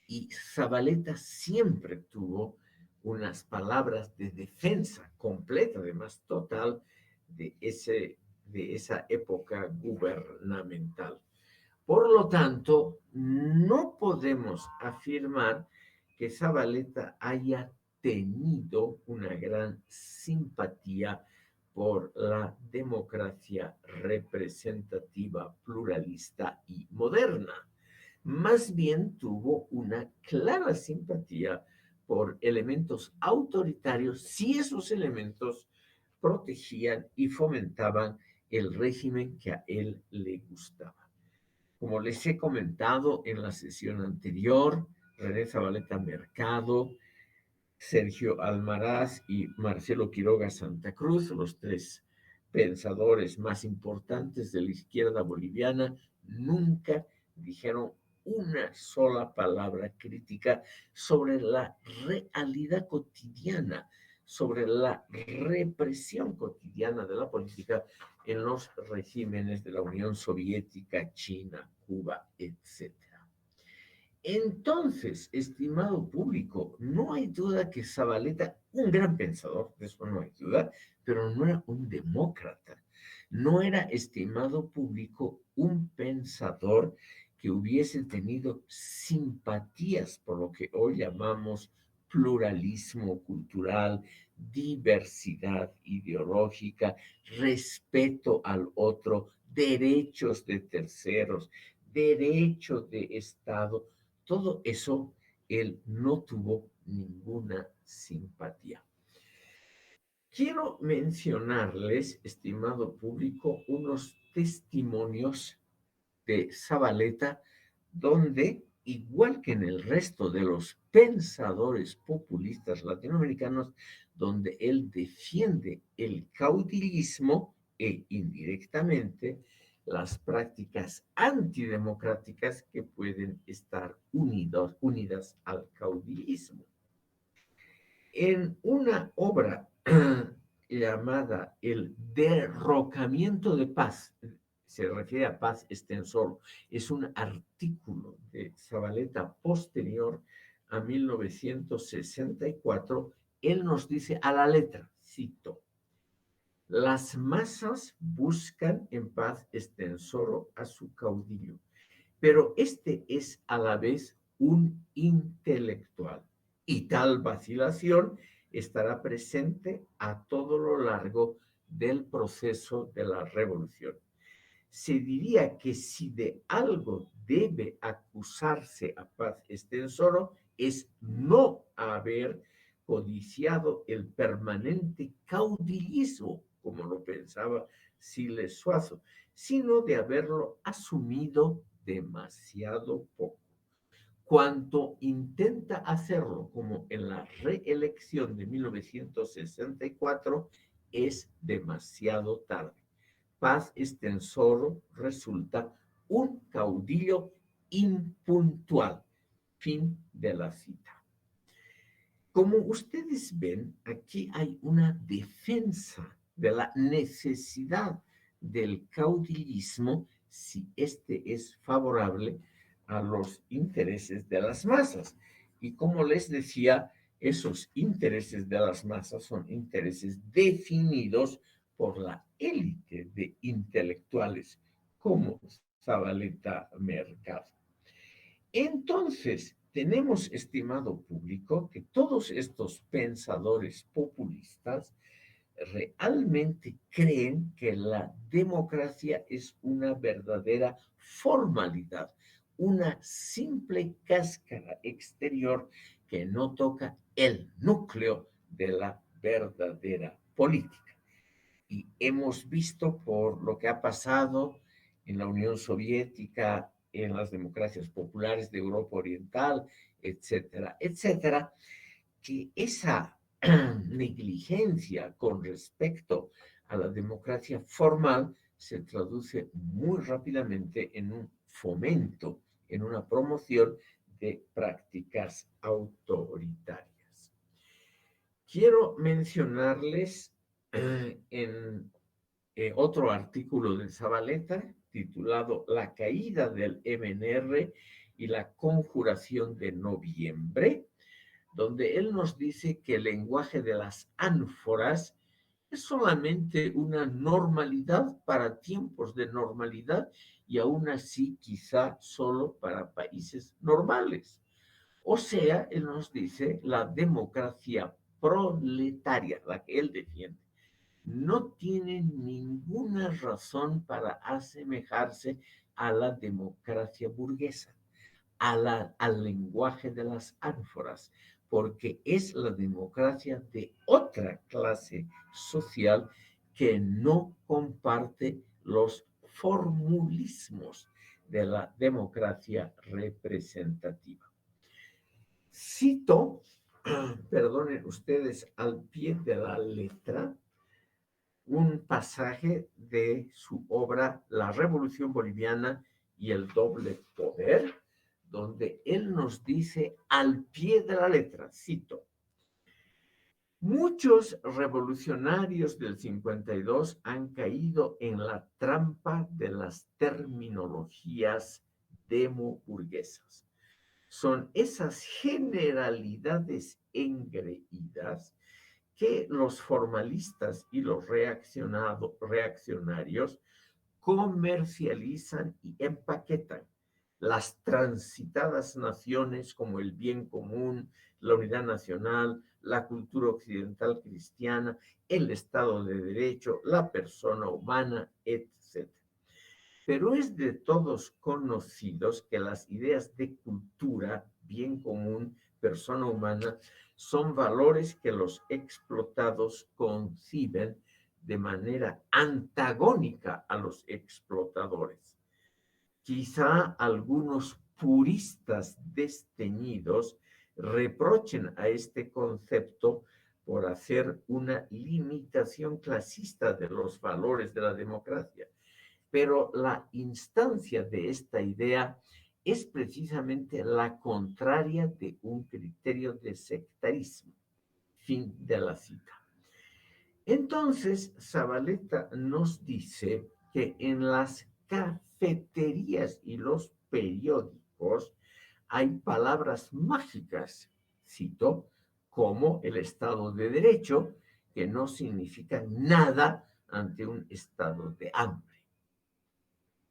Y Zabaleta siempre tuvo unas palabras de defensa completa, además total, de esa época gubernamental. Por lo tanto, no podemos afirmar que Zabaleta haya tenido una gran simpatía por la democracia representativa, pluralista y moderna. Más bien tuvo una clara simpatía por elementos autoritarios si esos elementos protegían y fomentaban el régimen que a él le gustaba. Como les he comentado en la sesión anterior, René Zabaleta Mercado, Sergio Almaraz y Marcelo Quiroga Santa Cruz, los tres pensadores más importantes de la izquierda boliviana, nunca dijeron una sola palabra crítica sobre la realidad cotidiana, sobre la represión cotidiana de la política en los regímenes de la Unión Soviética, China, Cuba, etc. Entonces, estimado público, no hay duda que Zabaleta, un gran pensador, de eso no hay duda, pero no era un demócrata. No era, estimado público, un pensador que hubiese tenido simpatías por lo que hoy llamamos pluralismo cultural, diversidad ideológica, respeto al otro, derechos de terceros, derechos de Estado. Todo eso él no tuvo ninguna simpatía. Quiero mencionarles, estimado público, unos testimonios de Zabaleta donde, igual que en el resto de los pensadores populistas latinoamericanos, donde él defiende el caudillismo e indirectamente las prácticas antidemocráticas que pueden estar unidas al caudillismo. En una obra llamada El derrocamiento de paz, se refiere a Paz Estenssoro, es un artículo de Zabaleta posterior a 1964, él nos dice a la letra, cito, las masas buscan en Paz Estenssoro a su caudillo, pero este es a la vez un intelectual y tal vacilación estará presente a todo lo largo del proceso de la revolución. Se diría que si de algo debe acusarse a Paz Estenssoro es no haber codiciado el permanente caudillismo, como lo pensaba Siles Suazo, sino de haberlo asumido demasiado poco. Cuanto intenta hacerlo, como en la reelección de 1964, es demasiado tarde. Paz Estenssoro resulta un caudillo impuntual. Fin de la cita. Como ustedes ven, aquí hay una defensa de la necesidad del caudillismo si este es favorable a los intereses de las masas. Y como les decía, esos intereses de las masas son intereses definidos por la élite de intelectuales como Zabaleta Mercado. Entonces, tenemos, estimado público, que todos estos pensadores populistas realmente creen que la democracia es una verdadera formalidad, una simple cáscara exterior que no toca el núcleo de la verdadera política. Y hemos visto por lo que ha pasado en la Unión Soviética, en las democracias populares de Europa Oriental, etcétera, etcétera, que esa negligencia con respecto a la democracia formal se traduce muy rápidamente en un fomento, en una promoción de prácticas autoritarias. Quiero mencionarles en otro artículo de Zavaleta titulado La caída del MNR y la conjuración de noviembre, donde él nos dice que el lenguaje de las ánforas es solamente una normalidad para tiempos de normalidad y aún así quizá solo para países normales. O sea, él nos dice la democracia proletaria, la que él defiende, no tiene ninguna razón para asemejarse a la democracia burguesa, al lenguaje de las ánforas, porque es la democracia de otra clase social que no comparte los formulismos de la democracia representativa. Cito, perdonen ustedes, al pie de la letra, un pasaje de su obra La Revolución Boliviana y el doble poder, donde él nos dice al pie de la letra, cito, muchos revolucionarios del 52 han caído en la trampa de las terminologías demoburguesas. Son esas generalidades engreídas que los formalistas y los reaccionarios comercializan y empaquetan las transitadas naciones como el bien común, la unidad nacional, la cultura occidental cristiana, el Estado de Derecho, la persona humana, etc. Pero es de todos conocidos que las ideas de cultura, bien común, persona humana, son valores que los explotados conciben de manera antagónica a los explotadores. Quizá algunos puristas desteñidos reprochen a este concepto por hacer una limitación clasista de los valores de la democracia, pero la instancia de esta idea es precisamente la contraria de un criterio de sectarismo. Fin de la cita. Entonces, Zavaleta nos dice que en las cafeterías y los periódicos hay palabras mágicas, cito, como el Estado de Derecho, que no significa nada ante un estado de hambre.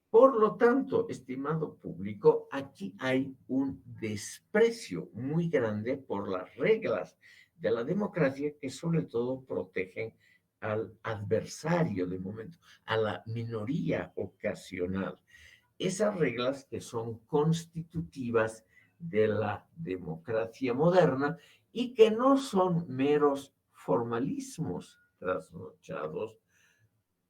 Por lo tanto, estimado público, aquí hay un desprecio muy grande por las reglas de la democracia que sobre todo protegen al adversario de momento, a la minoría ocasional. Esas reglas que son constitutivas de la democracia moderna y que no son meros formalismos trasnochados.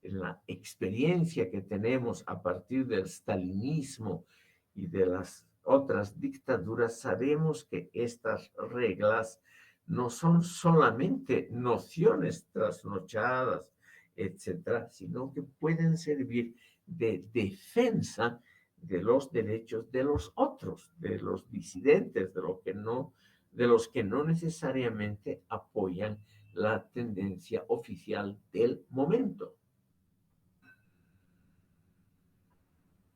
En la experiencia que tenemos a partir del stalinismo y de las otras dictaduras, sabemos que estas reglas no son solamente nociones trasnochadas, etcétera, sino que pueden servir de defensa de los derechos de los otros, de los disidentes, de los que no necesariamente apoyan la tendencia oficial del momento.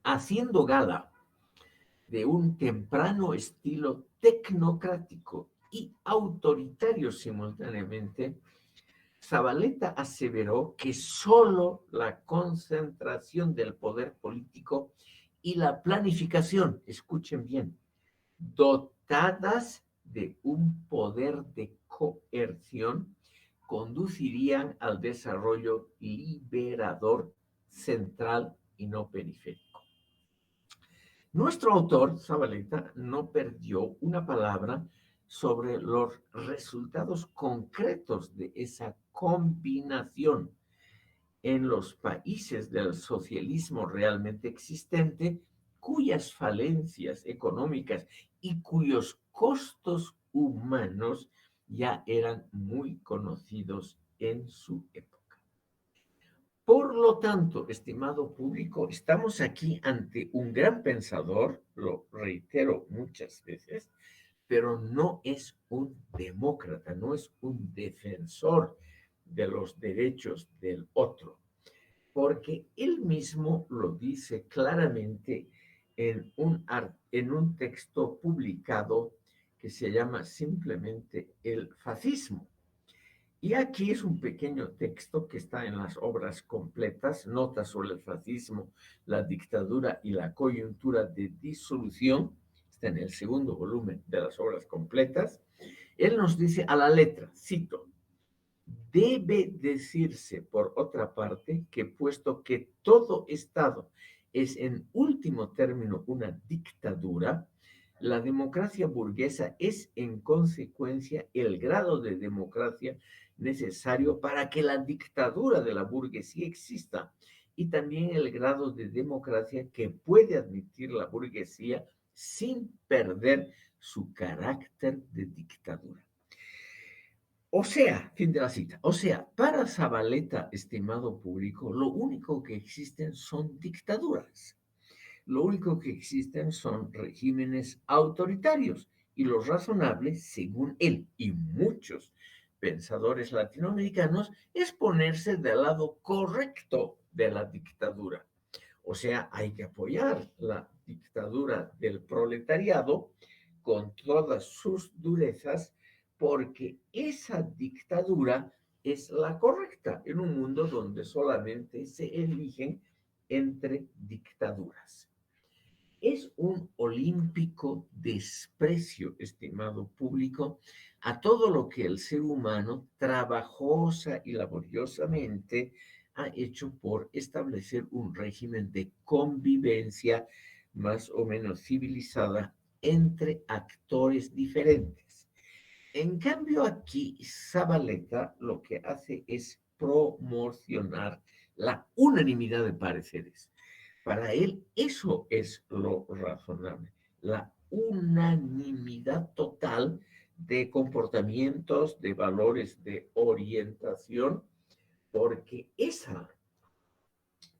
Haciendo gala de un temprano estilo tecnocrático y autoritario simultáneamente, Zavaleta aseveró que solo la concentración del poder político y la planificación, escuchen bien, dotadas de un poder de coerción, conducirían al desarrollo liberador central y no periférico. Nuestro autor, Zavaleta, no perdió una palabra sobre los resultados concretos de esa combinación en los países del socialismo realmente existente, cuyas falencias económicas y cuyos costos humanos ya eran muy conocidos en su época. Por Por lo tanto, estimado público, estamos aquí ante un gran pensador, lo reitero muchas veces, pero no es un demócrata, no es un defensor de los derechos del otro, porque él mismo lo dice claramente en un texto publicado que se llama simplemente El fascismo. Y aquí es un pequeño texto que está en las obras completas, Notas sobre el fascismo, la dictadura y la coyuntura de disolución, está en el segundo volumen de las obras completas. Él nos dice a la letra, cito, debe decirse, por otra parte, que puesto que todo Estado es en último término una dictadura, la democracia burguesa es en consecuencia el grado de democracia necesario para que la dictadura de la burguesía exista y también el grado de democracia que puede admitir la burguesía sin perder su carácter de dictadura. O sea, fin de la cita. O sea, para Zabaleta, estimado público, lo único que existen son dictaduras. Lo único que existen son regímenes autoritarios. Y lo razonable, según él y muchos pensadores latinoamericanos, es ponerse del lado correcto de la dictadura. O sea, hay que apoyar la dictadura del proletariado con todas sus durezas, porque esa dictadura es la correcta en un mundo donde solamente se eligen entre dictaduras. Es un olímpico desprecio, estimado público, a todo lo que el ser humano trabajosa y laboriosamente ha hecho por establecer un régimen de convivencia más o menos civilizada entre actores diferentes. En cambio, aquí Zabaleta lo que hace es promocionar la unanimidad de pareceres. Para él eso es lo razonable, la unanimidad total de comportamientos, de valores, de orientación, porque esa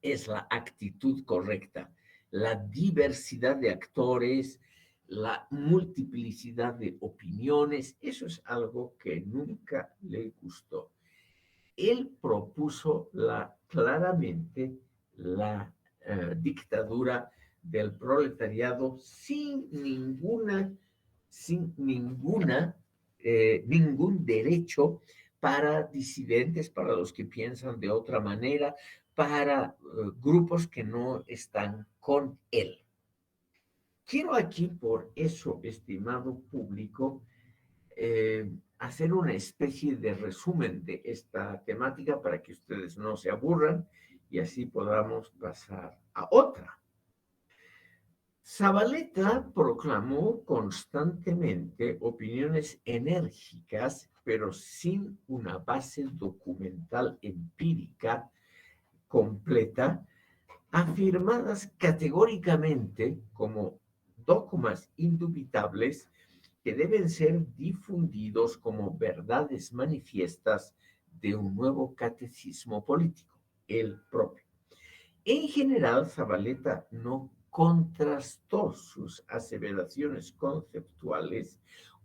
es la actitud correcta. La diversidad de actores, la multiplicidad de opiniones, eso es algo que nunca le gustó. Él propuso claramente la dictadura del proletariado sin ningún derecho para disidentes, para los que piensan de otra manera, para grupos que no están con él. Quiero aquí, por eso, estimado público, hacer una especie de resumen de esta temática para que ustedes no se aburran y así podamos pasar a otra. Zabaleta proclamó constantemente opiniones enérgicas, pero sin una base documental empírica completa, afirmadas categóricamente como dogmas indubitables que deben ser difundidos como verdades manifiestas de un nuevo catecismo político, el propio. En general, Zabaleta no contrastó sus aseveraciones conceptuales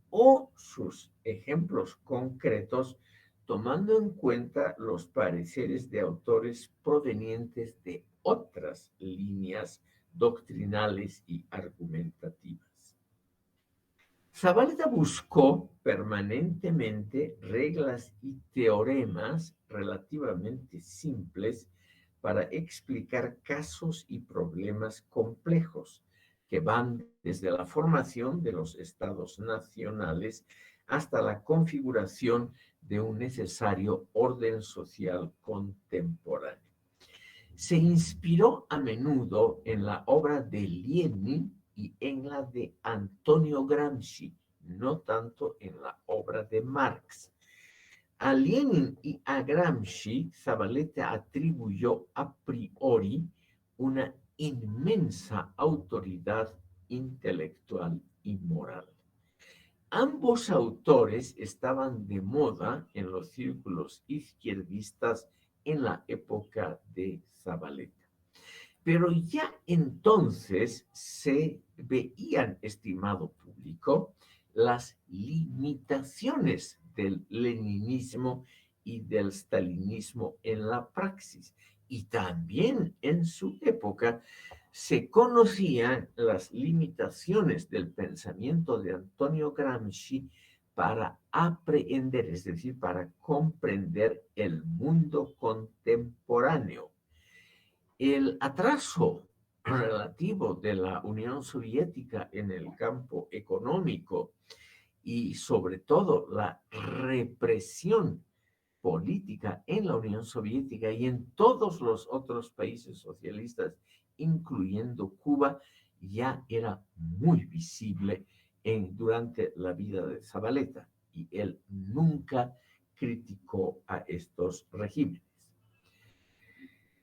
o sus ejemplos concretos tomando en cuenta los pareceres de autores provenientes de otras líneas doctrinales y argumentativas. Zabaleta buscó permanentemente reglas y teoremas relativamente simples para explicar casos y problemas complejos que van desde la formación de los estados nacionales hasta la configuración de un necesario orden social contemporáneo. Se inspiró a menudo en la obra de Lenin y en la de Antonio Gramsci, no tanto en la obra de Marx. A Lenin y a Gramsci, Zabaleta atribuyó a priori una inmensa autoridad intelectual y moral. Ambos autores estaban de moda en los círculos izquierdistas en la época de Zabaleta. Pero ya entonces se veían, estimado público, las limitaciones del leninismo y del stalinismo en la praxis. Y también en su época se conocían las limitaciones del pensamiento de Antonio Gramsci para aprehender, es decir, para comprender el mundo contemporáneo. El atraso relativo de la Unión Soviética en el campo económico y sobre todo la represión política en la Unión Soviética y en todos los otros países socialistas, incluyendo Cuba, ya era muy visible durante la vida de Zabaleta y él nunca criticó a estos regímenes.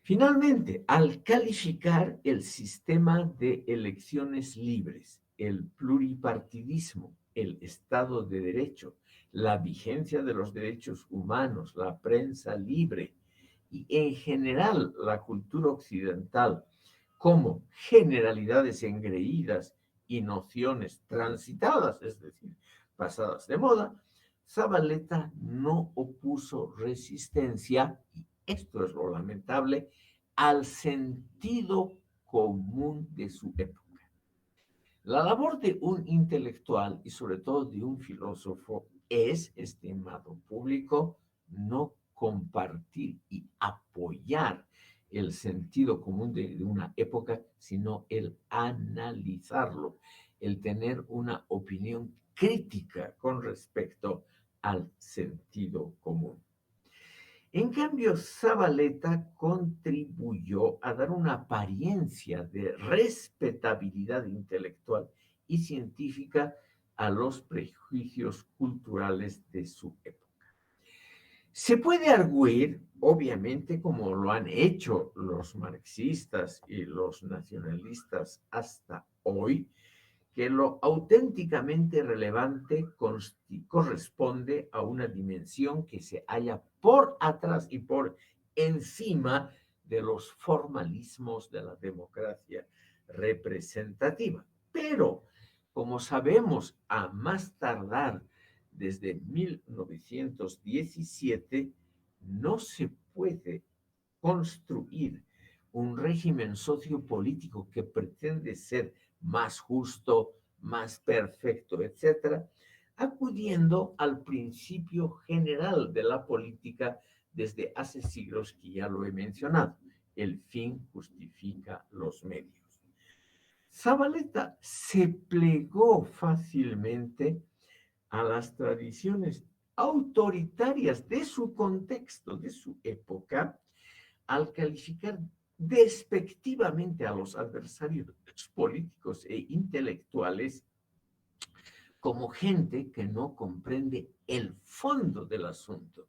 Finalmente, al calificar el sistema de elecciones libres, el pluripartidismo, el Estado de Derecho, la vigencia de los derechos humanos, la prensa libre y en general la cultura occidental como generalidades engreídas y nociones transitadas, es decir, pasadas de moda, Zabaleta no opuso resistencia, y esto es lo lamentable, al sentido común de su época. La labor de un intelectual y sobre todo de un filósofo es, estimado público, no compartir y apoyar el sentido común de una época, sino el analizarlo, el tener una opinión crítica con respecto al sentido común. En cambio, Zabaleta contribuyó a dar una apariencia de respetabilidad intelectual y científica a los prejuicios culturales de su época. Se puede arguir, obviamente, como lo han hecho los marxistas y los nacionalistas hasta hoy, que lo auténticamente relevante corresponde a una dimensión que se halla por atrás y por encima de los formalismos de la democracia representativa. Pero, como sabemos, a más tardar desde 1917, no se puede construir un régimen sociopolítico que pretende ser más justo, más perfecto, etcétera, acudiendo al principio general de la política desde hace siglos que ya lo he mencionado. El fin justifica los medios. Zabaleta se plegó fácilmente a las tradiciones autoritarias de su contexto, de su época, al calificar despectivamente a los adversarios políticos e intelectuales como gente que no comprende el fondo del asunto,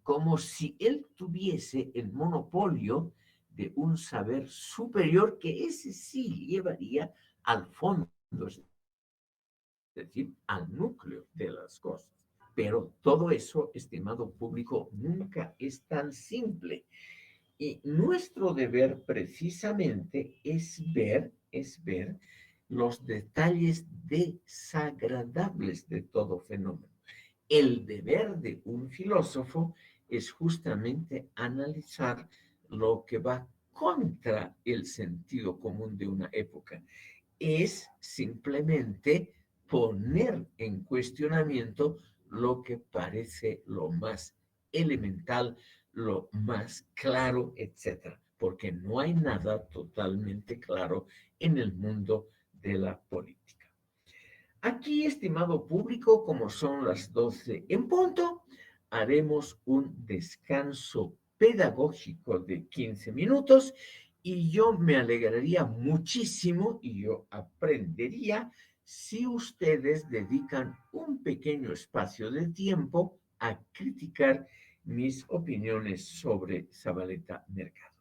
como si él tuviese el monopolio de un saber superior que ese sí llevaría al fondo, es decir, al núcleo de las cosas. Pero todo eso, estimado público, nunca es tan simple. Y nuestro deber precisamente es ver los detalles desagradables de todo fenómeno. El deber de un filósofo es justamente analizar lo que va contra el sentido común de una época. Es simplemente poner en cuestionamiento lo que parece lo más elemental, lo más claro, etcétera, porque no hay nada totalmente claro en el mundo de la política. Aquí, estimado público, como son las 12 en punto, haremos un descanso pedagógico de 15 minutos y yo me alegraría muchísimo y yo aprendería si ustedes dedican un pequeño espacio de tiempo a criticar mis opiniones sobre Zabaleta Mercado.